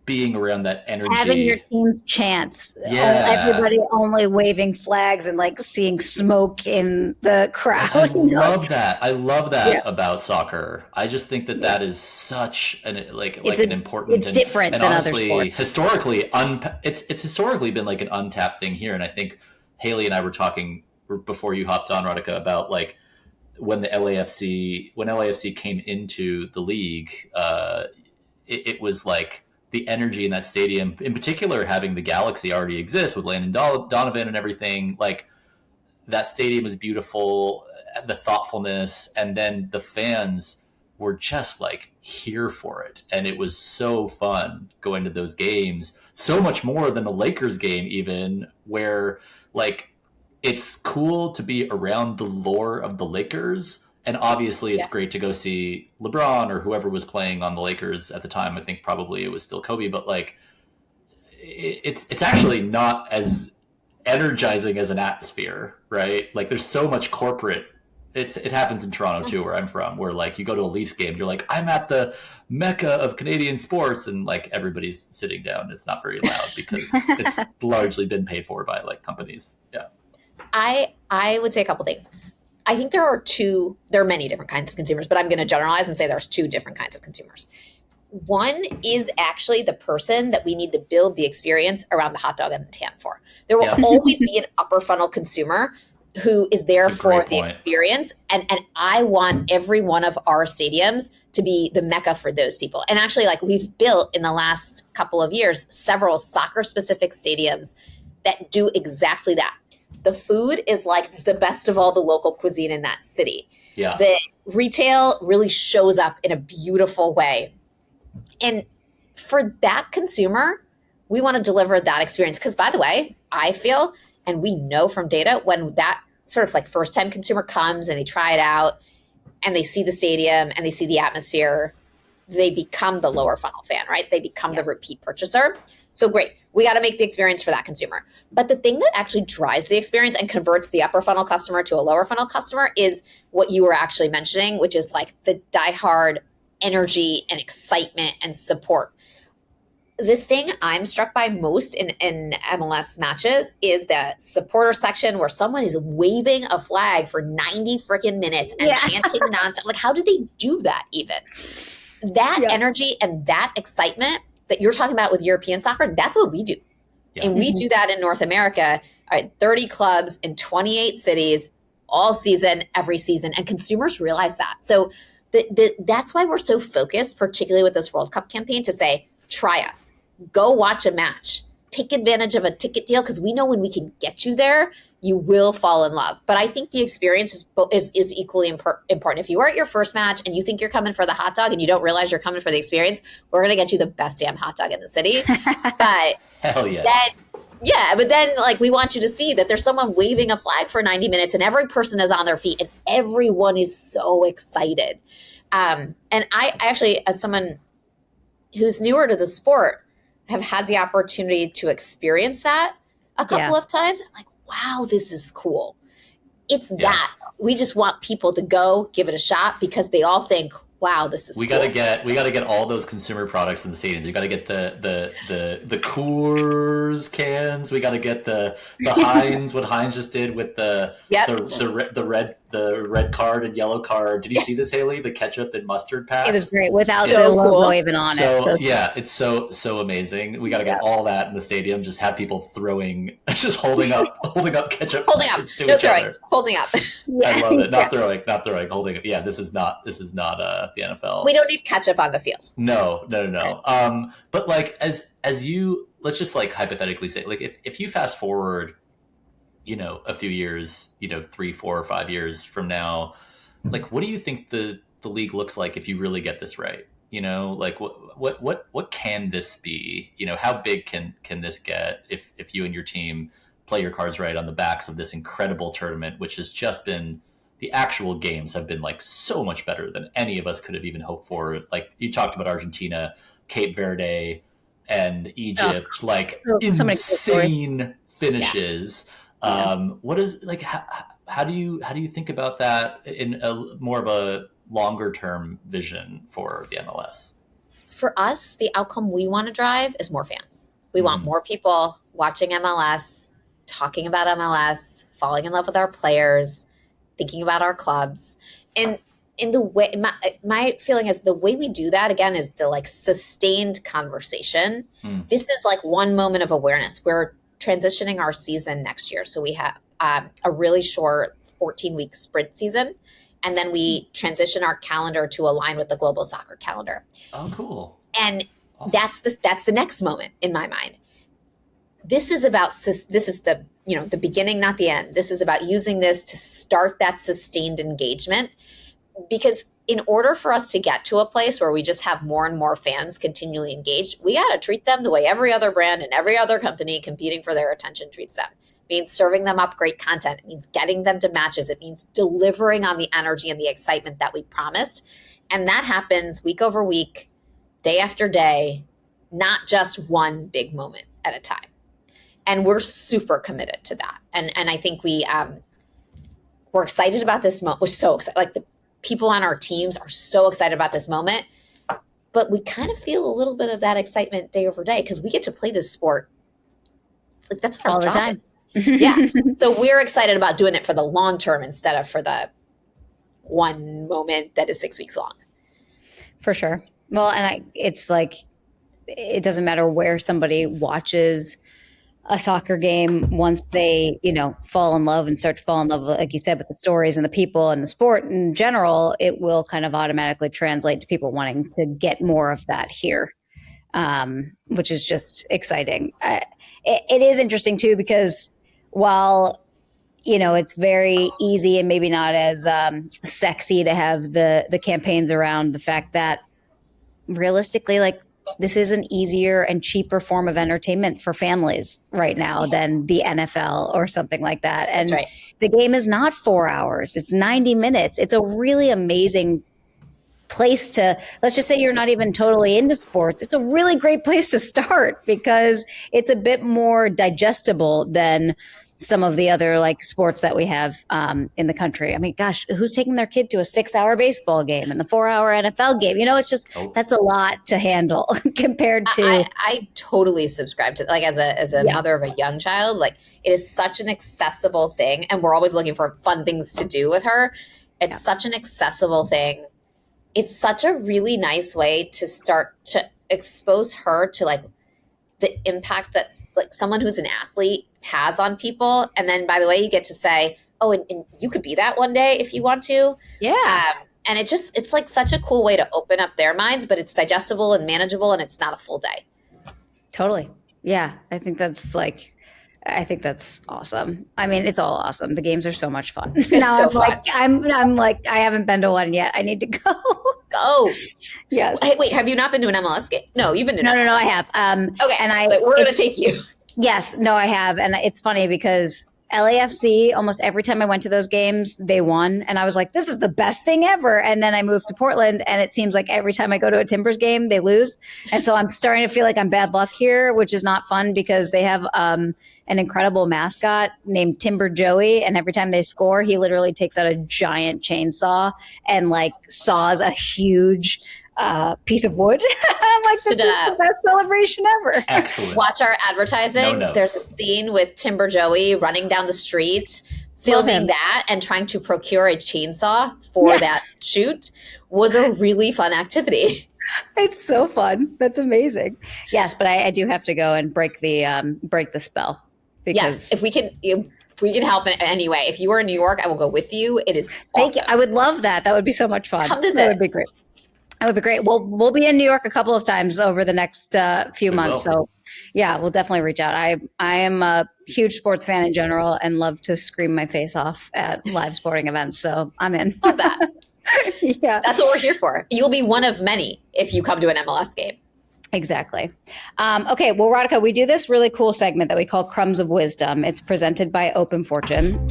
being around that energy. Having your team's chants. Everybody only waving flags and like seeing smoke in the crowd. I love that. I love that about soccer. I just think that is such an important. It's different and than honestly, other sports. Historically, it's historically been like an untapped thing here. And I think Hayley and I were talking before you hopped on, Radhika, about like when LAFC came into the league, it was like the energy in that stadium, in particular, having the Galaxy already exist with Landon Donovan and everything, like that stadium was beautiful, the thoughtfulness, and then the fans were just like here for it. And it was so fun going to those games, so much more than a Lakers game even, where like it's cool to be around the lore of the Lakers. And obviously it's great to go see LeBron or whoever was playing on the Lakers at the time. I think probably it was still Kobe, but like it's actually not as energizing as an atmosphere, right? Like there's so much corporate. It happens in Toronto too, where I'm from, where like you go to a Leafs game, you're like, I'm at the mecca of Canadian sports, and like everybody's sitting down. It's not very loud because it's largely been paid for by like companies. Yeah. I would say a couple things. I think there are many different kinds of consumers, but I'm going to generalize and say there's two different kinds of consumers. One is actually the person that we need to build the experience around the hot dog and the tan for. There will always be an upper funnel consumer who is there for the experience. And I want every one of our stadiums to be the mecca for those people. And actually, like, we've built in the last couple of years several soccer specific stadiums that do exactly that. The food is like the best of all the local cuisine in that city. Yeah. The retail really shows up in a beautiful way. And for that consumer, we want to deliver that experience. Because, by the way, I feel, and we know from data, when that sort of like first time consumer comes and they try it out and they see the stadium and they see the atmosphere, they become the lower funnel fan, right? They become the repeat purchaser. So great. We got to make the experience for that consumer. But the thing that actually drives the experience and converts the upper funnel customer to a lower funnel customer is what you were actually mentioning, which is like the diehard energy and excitement and support. The thing I'm struck by most in MLS matches is the supporter section where someone is waving a flag for 90 freaking minutes and chanting nonsense. Like, how did they do that even? That energy and that excitement that you're talking about with European soccer, that's what we do. Yeah. And we do that in North America, 30 clubs in 28 cities, all season, every season. And consumers realize that. So that's why we're so focused, particularly with this World Cup campaign, to say, try us. Go watch a match. Take advantage of a ticket deal, because we know when we can get you there, you will fall in love. But I think the experience is equally important. If you are at your first match and you think you're coming for the hot dog and you don't realize you're coming for the experience, we're going to get you the best damn hot dog in the city. But hell yes. But then like we want you to see that there's someone waving a flag for 90 minutes and every person is on their feet and everyone is so excited. And I actually, as someone who's newer to the sport, have had the opportunity to experience that a couple of times. I'm like, wow, this is cool. It's that. We just want people to go give it a shot because they all think, wow, this is we cool. gotta get all those consumer products in the stadiums. We gotta get the Coors cans. We gotta get the Heinz, what Heinz just did with the red card and yellow card. Did you see this, Hayley? The ketchup and mustard packs. It was great without the logo even on it. It's so amazing. We gotta get all that in the stadium. Just have people throwing, just holding up ketchup. Holding up, no throwing. Holding up. I love it. Not throwing. Holding up. Yeah, this is not the NFL. We don't need ketchup on the field. No. Okay. But like as you, let's just like hypothetically say, like if you fast forward, a few years, 3, 4, or 5 years from now, like what do you think the league looks like if you really get this right? Like what can this be? How big can this get if you and your team play your cards right on the backs of this incredible tournament, which has just been, the actual games have been like so much better than any of us could have even hoped for. Like you talked about Argentina, Cape Verde, and Egypt, insane finishes. Yeah. What is like? How do you think about that in a more of a longer term vision for the MLS? For us, the outcome we want to drive is more fans. We want more people watching MLS, talking about MLS, falling in love with our players, thinking about our clubs. And in the way, my feeling is the way we do that, again, is the like sustained conversation. This is like one moment of awareness. We're transitioning our season next year. So we have a really short 14-week sprint season. And then we transition our calendar to align with the global soccer calendar. Oh, cool. And awesome. That's the next moment in my mind. This is the the beginning, not the end. This is about using this to start that sustained engagement, because in order for us to get to a place where we just have more and more fans continually engaged, we got to treat them the way every other brand and every other company competing for their attention treats them. It means serving them up great content. It means getting them to matches. It means delivering on the energy and the excitement that we promised. And that happens week over week, day after day, not just one big moment at a time. And we're super committed to that. And I think we're excited about this moment. We're so excited. Like the people on our teams are so excited about this moment. But we kind of feel a little bit of that excitement day over day because we get to play this sport. Like that's what our job is. Yeah. So we're excited about doing it for the long term instead of for the one moment that is 6 weeks long. For sure. Well, and it's like, it doesn't matter where somebody watches a soccer game, once they, fall in love and start to fall in love, like you said, with the stories and the people and the sport in general, it will kind of automatically translate to people wanting to get more of that here, which is just exciting. It is interesting too, because while it's very easy and maybe not as sexy to have the campaigns around the fact that realistically, like, this is an easier and cheaper form of entertainment for families right now than the NFL or something like that. And That's right. The game is not 4 hours. It's 90 minutes. It's a really amazing place to, let's just say you're not even totally into sports. It's a really great place to start because it's a bit more digestible than some of the other like sports that we have in the country. I mean, gosh, who's taking their kid to a 6-hour baseball game and the 4-hour NFL game? It's just, that's a lot to handle compared to. I totally subscribe to, like, as a mother of a young child, like, it is such an accessible thing. And we're always looking for fun things to do with her. It's such an accessible thing. It's such a really nice way to start to expose her to like the impact that like someone who's an athlete has on people. And then, by the way, you get to say, oh, and you could be that one day if you want to. Yeah. And it's like such a cool way to open up their minds, but it's digestible and manageable and it's not a full day. Totally. Yeah. I think that's awesome. I mean, it's all awesome. The games are so much fun. It's so fun. I'm like, I haven't been to one yet. I need to go. Go. Yes. Hey, wait, have you not been to an MLS game? No, you've been to an MLS No, I game. have. Okay. And so we're going to take you. Yes. No, I have. And it's funny because LAFC, almost every time I went to those games, they won. And I was like, this is the best thing ever. And then I moved to Portland and it seems like every time I go to a Timbers game, they lose. And so I'm starting to feel like I'm bad luck here, which is not fun because they have an incredible mascot named Timber Joey. And every time they score, he literally takes out a giant chainsaw and like saws a huge piece of wood. I'm like, this is the best celebration ever. Excellent. Watch our advertising. No. There's a scene with Timber Joey running down the street, filming that and trying to procure a chainsaw for that shoot was a really fun activity. It's so fun. That's amazing. Yes, but I do have to go and break the spell. Because yes, if we can help in any way. If you are in New York, I will go with you. It is awesome. Thank you. I would love that. That would be so much fun. Come visit. That would be great. That would be great. We'll be in New York a couple of times over the next few months. So yeah, we'll definitely reach out. I am a huge sports fan in general and love to scream my face off at live sporting events. So I'm in. Love that. Yeah. That's what we're here for. You'll be one of many if you come to an MLS game. Exactly. Okay. Well, Radhika, we do this really cool segment that we call Crumbs of Wisdom. It's presented by Open Fortune.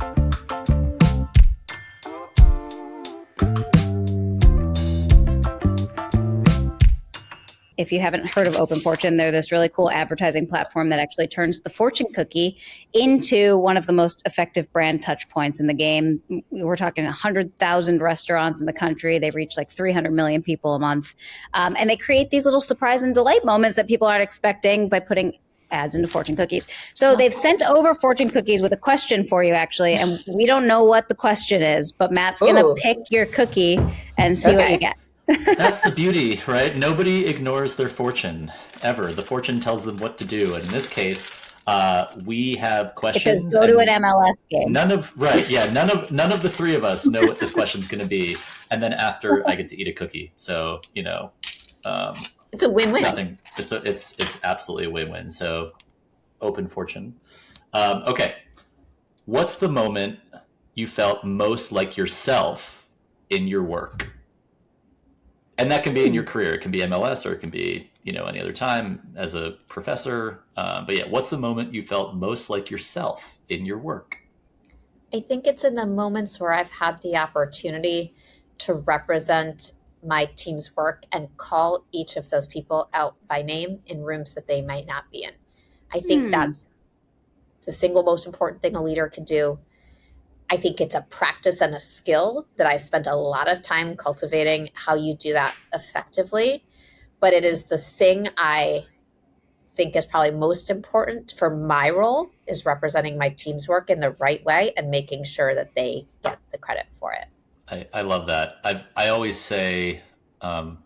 If you haven't heard of Open Fortune, they're this really cool advertising platform that actually turns the fortune cookie into one of the most effective brand touch points in the game. We're talking 100,000 restaurants in the country. They reach like 300 million people a month. And they create these little surprise and delight moments that people aren't expecting by putting ads into fortune cookies. So they've sent over fortune cookies with a question for you, actually. And we don't know what the question is, but Matt's going to pick your cookie and see what you get. That's the beauty, right? Nobody ignores their fortune ever. The fortune tells them what to do. And in this case, we have questions. It says go to an MLS game. None of the three of us know what this question's going to be. And then after I get to eat a cookie. So, it's a win-win. It's absolutely a win-win. So Open Fortune. Okay. What's the moment you felt most like yourself in your work? And that can be in your career. It can be MLS or it can be, any other time as a professor. But yeah, what's the moment you felt most like yourself in your work? I think it's in the moments where I've had the opportunity to represent my team's work and call each of those people out by name in rooms that they might not be in. I think that's the single most important thing a leader can do. I think it's a practice and a skill that I've spent a lot of time cultivating how you do that effectively. But it is the thing I think is probably most important for my role is representing my team's work in the right way and making sure that they get the credit for it. I love that. I always say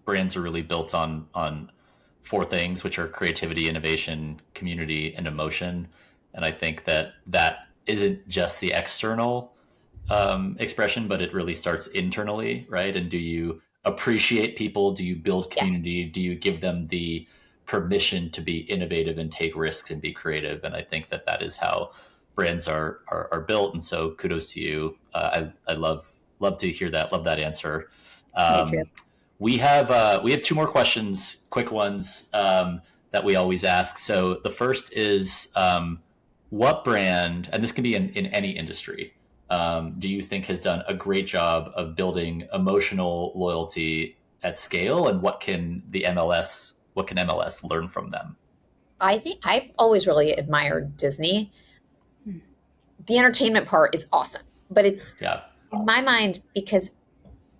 brands are really built on four things, which are creativity, innovation, community, and emotion. And I think that isn't just the external expression, but it really starts internally, right? And do you appreciate people? Do you build community? Yes. Do you give them the permission to be innovative and take risks and be creative? And I think that is how brands are built. And so kudos to you. I love to hear that. Love that answer. Me too. We have two more questions, quick ones that we always ask. So the first is what brand, and this can be in any industry, do you think has done a great job of building emotional loyalty at scale, and what can MLS learn from them? I think I've always really admired Disney. The entertainment part is awesome, but it's in my mind because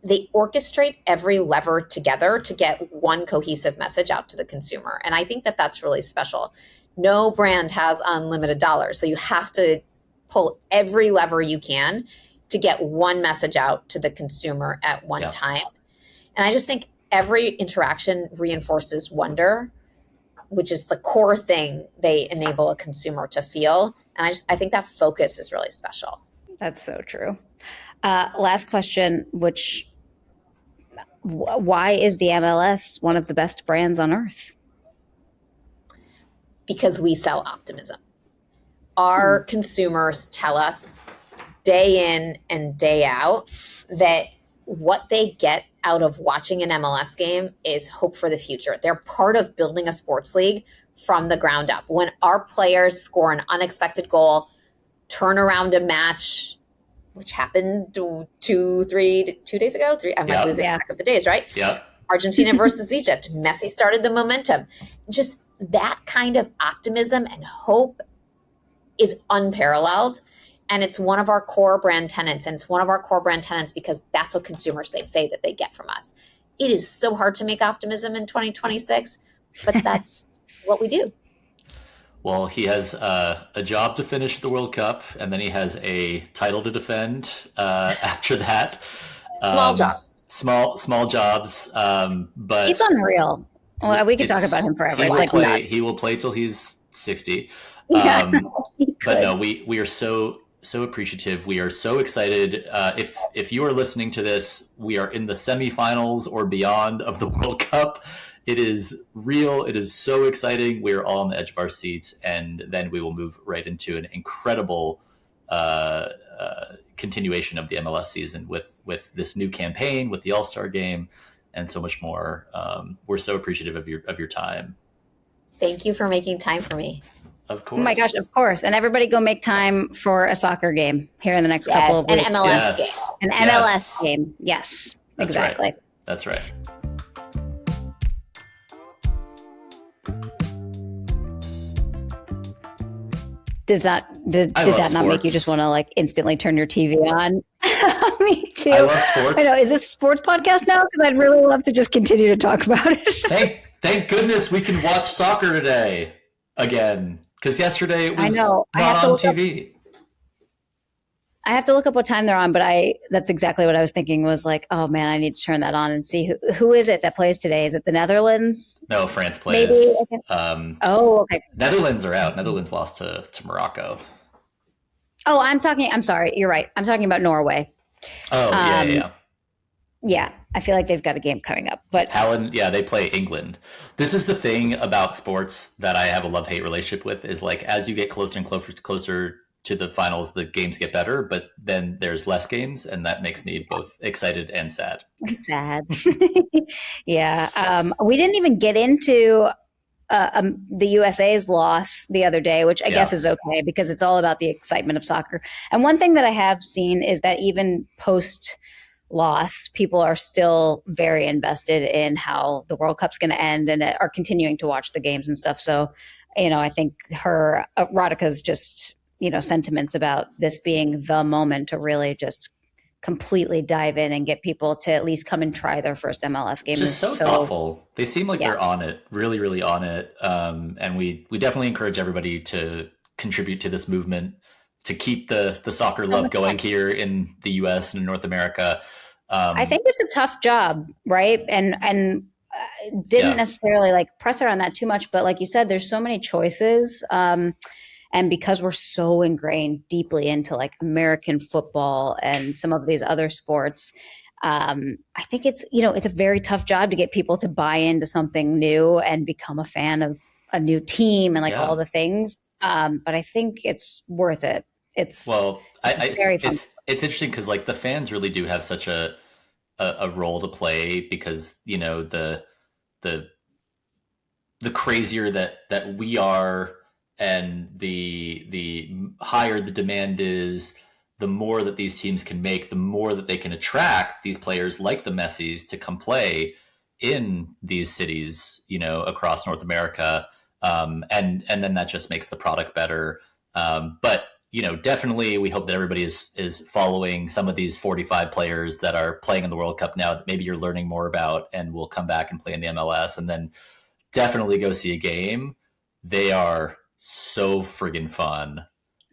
they orchestrate every lever together to get one cohesive message out to the consumer. And I think that that's really special. No brand has unlimited dollars. So you have to pull every lever you can to get one message out to the consumer at one time. And I just think every interaction reinforces wonder, which is the core thing they enable a consumer to feel. And I think that focus is really special. That's so true. Last question, why is the MLS one of the best brands on earth? Because we sell optimism. Our consumers tell us day in and day out that what they get out of watching an MLS game is hope for the future. They're part of building a sports league from the ground up. When our players score an unexpected goal, turn around a match, which happened 2 days ago. I'm like losing track of the days, right? Yeah. Argentina versus Egypt. Messi started the momentum. Just that kind of optimism and hope is unparalleled. And it's one of our core brand tenets. And it's one of our core brand tenets because that's what consumers say that they get from us. It is so hard to make optimism in 2026, but that's what we do. Well, he has a job to finish the World Cup, and then he has a title to defend after that. Small jobs. Small jobs. But he's unreal. Well, we could talk about him forever. He will play till he's 60. Yeah, but no, we are so appreciative. We are so excited. If you are listening to this, we are in the semifinals or beyond of the World Cup. It is real. It is so exciting. We're all on the edge of our seats, and then we will move right into an incredible continuation of the MLS season with this new campaign, with the All-Star game, and so much more. We're so appreciative of your time. Thank you for making time for me. Of course. Oh my gosh, of course. And everybody go make time for a soccer game here in the next couple of weeks. An MLS game. An MLS game. Yes, That's exactly. Right. That's right. Did that not make you just want to instantly turn your TV on? Me too. I love sports. I know. Is this a sports podcast now? Because I'd really love to just continue to talk about it. Thank goodness we can watch soccer today again. Because yesterday it was not on TV. I have to look up what time they're on, but that's exactly what I was thinking was oh man, I need to turn that on and see who is it that plays today? Is it the Netherlands? No, France plays. Maybe. Okay. Netherlands are out. Netherlands lost to Morocco. Oh, I'm sorry. You're right. I'm talking about Norway. Oh, yeah. Yeah, I feel like they've got a game coming up. But Holland, they play England. This is the thing about sports that I have a love-hate relationship with is as you get closer and closer to the finals, the games get better, but then there's less games, and that makes me both excited and sad. Sad. Yeah. We didn't even get into the USA's loss the other day, which I guess is okay because it's all about the excitement of soccer. And one thing that I have seen is that even post loss, people are still very invested in how the World Cup's going to end and are continuing to watch the games and stuff. So, I think Radhika's just, sentiments about this being the moment to really just completely dive in and get people to at least come and try their first MLS game. Just so thoughtful. They seem like they're on it, really, really on it. And we definitely encourage everybody to contribute to this movement, to keep the soccer love going here in the US and in North America. I think it's a tough job, right? And didn't necessarily like press her on that too much, but like you said, there's so many choices. And because we're so ingrained deeply into like American football and some of these other sports, I think it's a very tough job to get people to buy into something new and become a fan of a new team and like all the things. But I think it's worth it. It's very fun. It's interesting because like the fans really do have such a role to play because, you know, the crazier that we are and the higher the demand is, the more that these teams can make, the more that they can attract these players like the Messis to come play in these cities, you know, across North America. And then that just makes the product better. But, you know, definitely we hope that everybody is following some of these 45 players that are playing in the World Cup now that maybe you're learning more about and will come back and play in the MLS, and then definitely go see a game. They are so friggin' fun.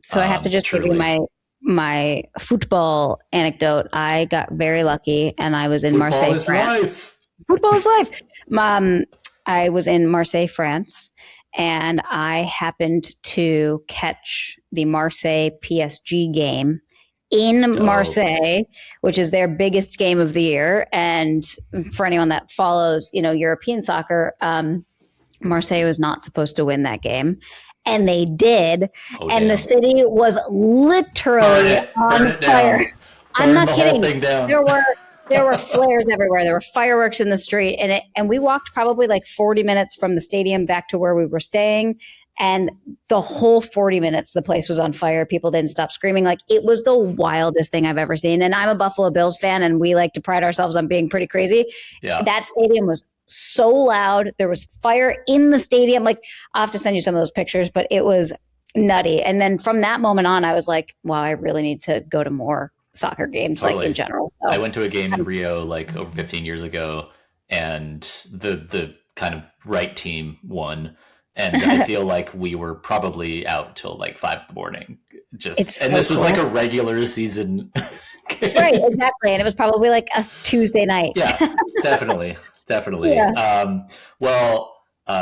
So I have to just truly give you my football anecdote. I got very lucky and I was in Marseille, France. Football is life. I was in Marseille, France, and I happened to catch the Marseille PSG game in Marseille, which is their biggest game of the year. And for anyone that follows, you know, European soccer, Marseille was not supposed to win that game. And they did. The city was literally on fire. I'm not kidding. There were flares everywhere. There were fireworks in the street. And we walked probably like 40 minutes from the stadium back to where we were staying. And the whole 40 minutes, the place was on fire. People didn't stop screaming. Like, it was the wildest thing I've ever seen. And I'm a Buffalo Bills fan, and we like to pride ourselves on being pretty crazy. Yeah. That stadium was so loud. There was fire in the stadium. Like, I'll have to send you some of those pictures, but it was nutty. And then from that moment on, I was like, wow, I really need to go to more soccer games, like in general. So I went to a game in Rio like over 15 years ago, and the kind of right team won. And I feel like we were probably out till like 5 a.m. This was like a regular season game. Right, exactly. And it was probably like a Tuesday night. Yeah, definitely. Yeah.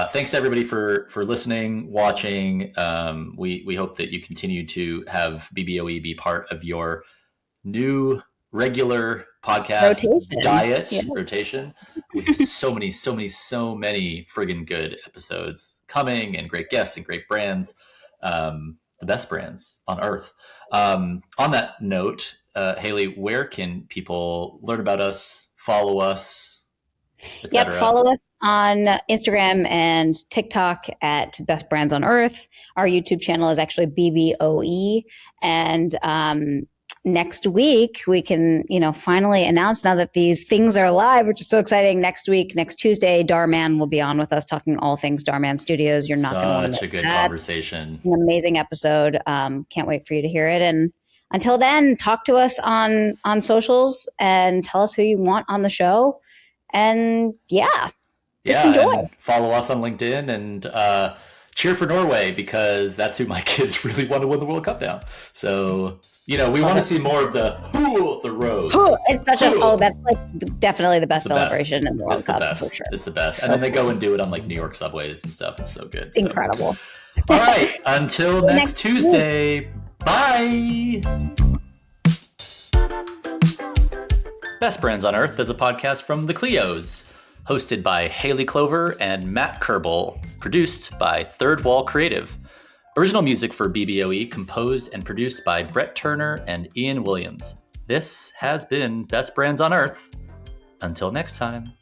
Thanks to everybody for listening, watching. We hope that you continue to have BBOE be part of your new regular podcast rotation. We have so many friggin' good episodes coming, and great guests and great brands, the best brands on earth. On that note, Hayley, where can people learn about us, follow us, etc.? Yep, follow us on Instagram and TikTok at Best Brands on Earth. Our YouTube channel is actually BBOE, and next week we can, finally announce now that these things are live, which is so exciting. Next week, next Tuesday, Darman will be on with us talking all things Darman Studios. You're not going to want to miss such a good that. Conversation. It's an amazing episode. Can't wait for you to hear it. And until then, talk to us on socials and tell us who you want on the show. And just enjoy. Follow us on LinkedIn and cheer for Norway, because that's who my kids really want to win the World Cup now. So, we want to see more of the roads. It's such that's like definitely the best celebration in the World Cup for sure. It's the best. And then they go and do it on like New York subways and stuff. It's so good. Incredible. All right. Until next Tuesday. Bye. Best Brands on Earth is a podcast from the Cleos, hosted by Hayley Clover and Matt Kerbel, produced by Third Wall Creative. Original music for BBOE composed and produced by Brett Turner and Ian Williams. This has been Best Brands on Earth. Until next time.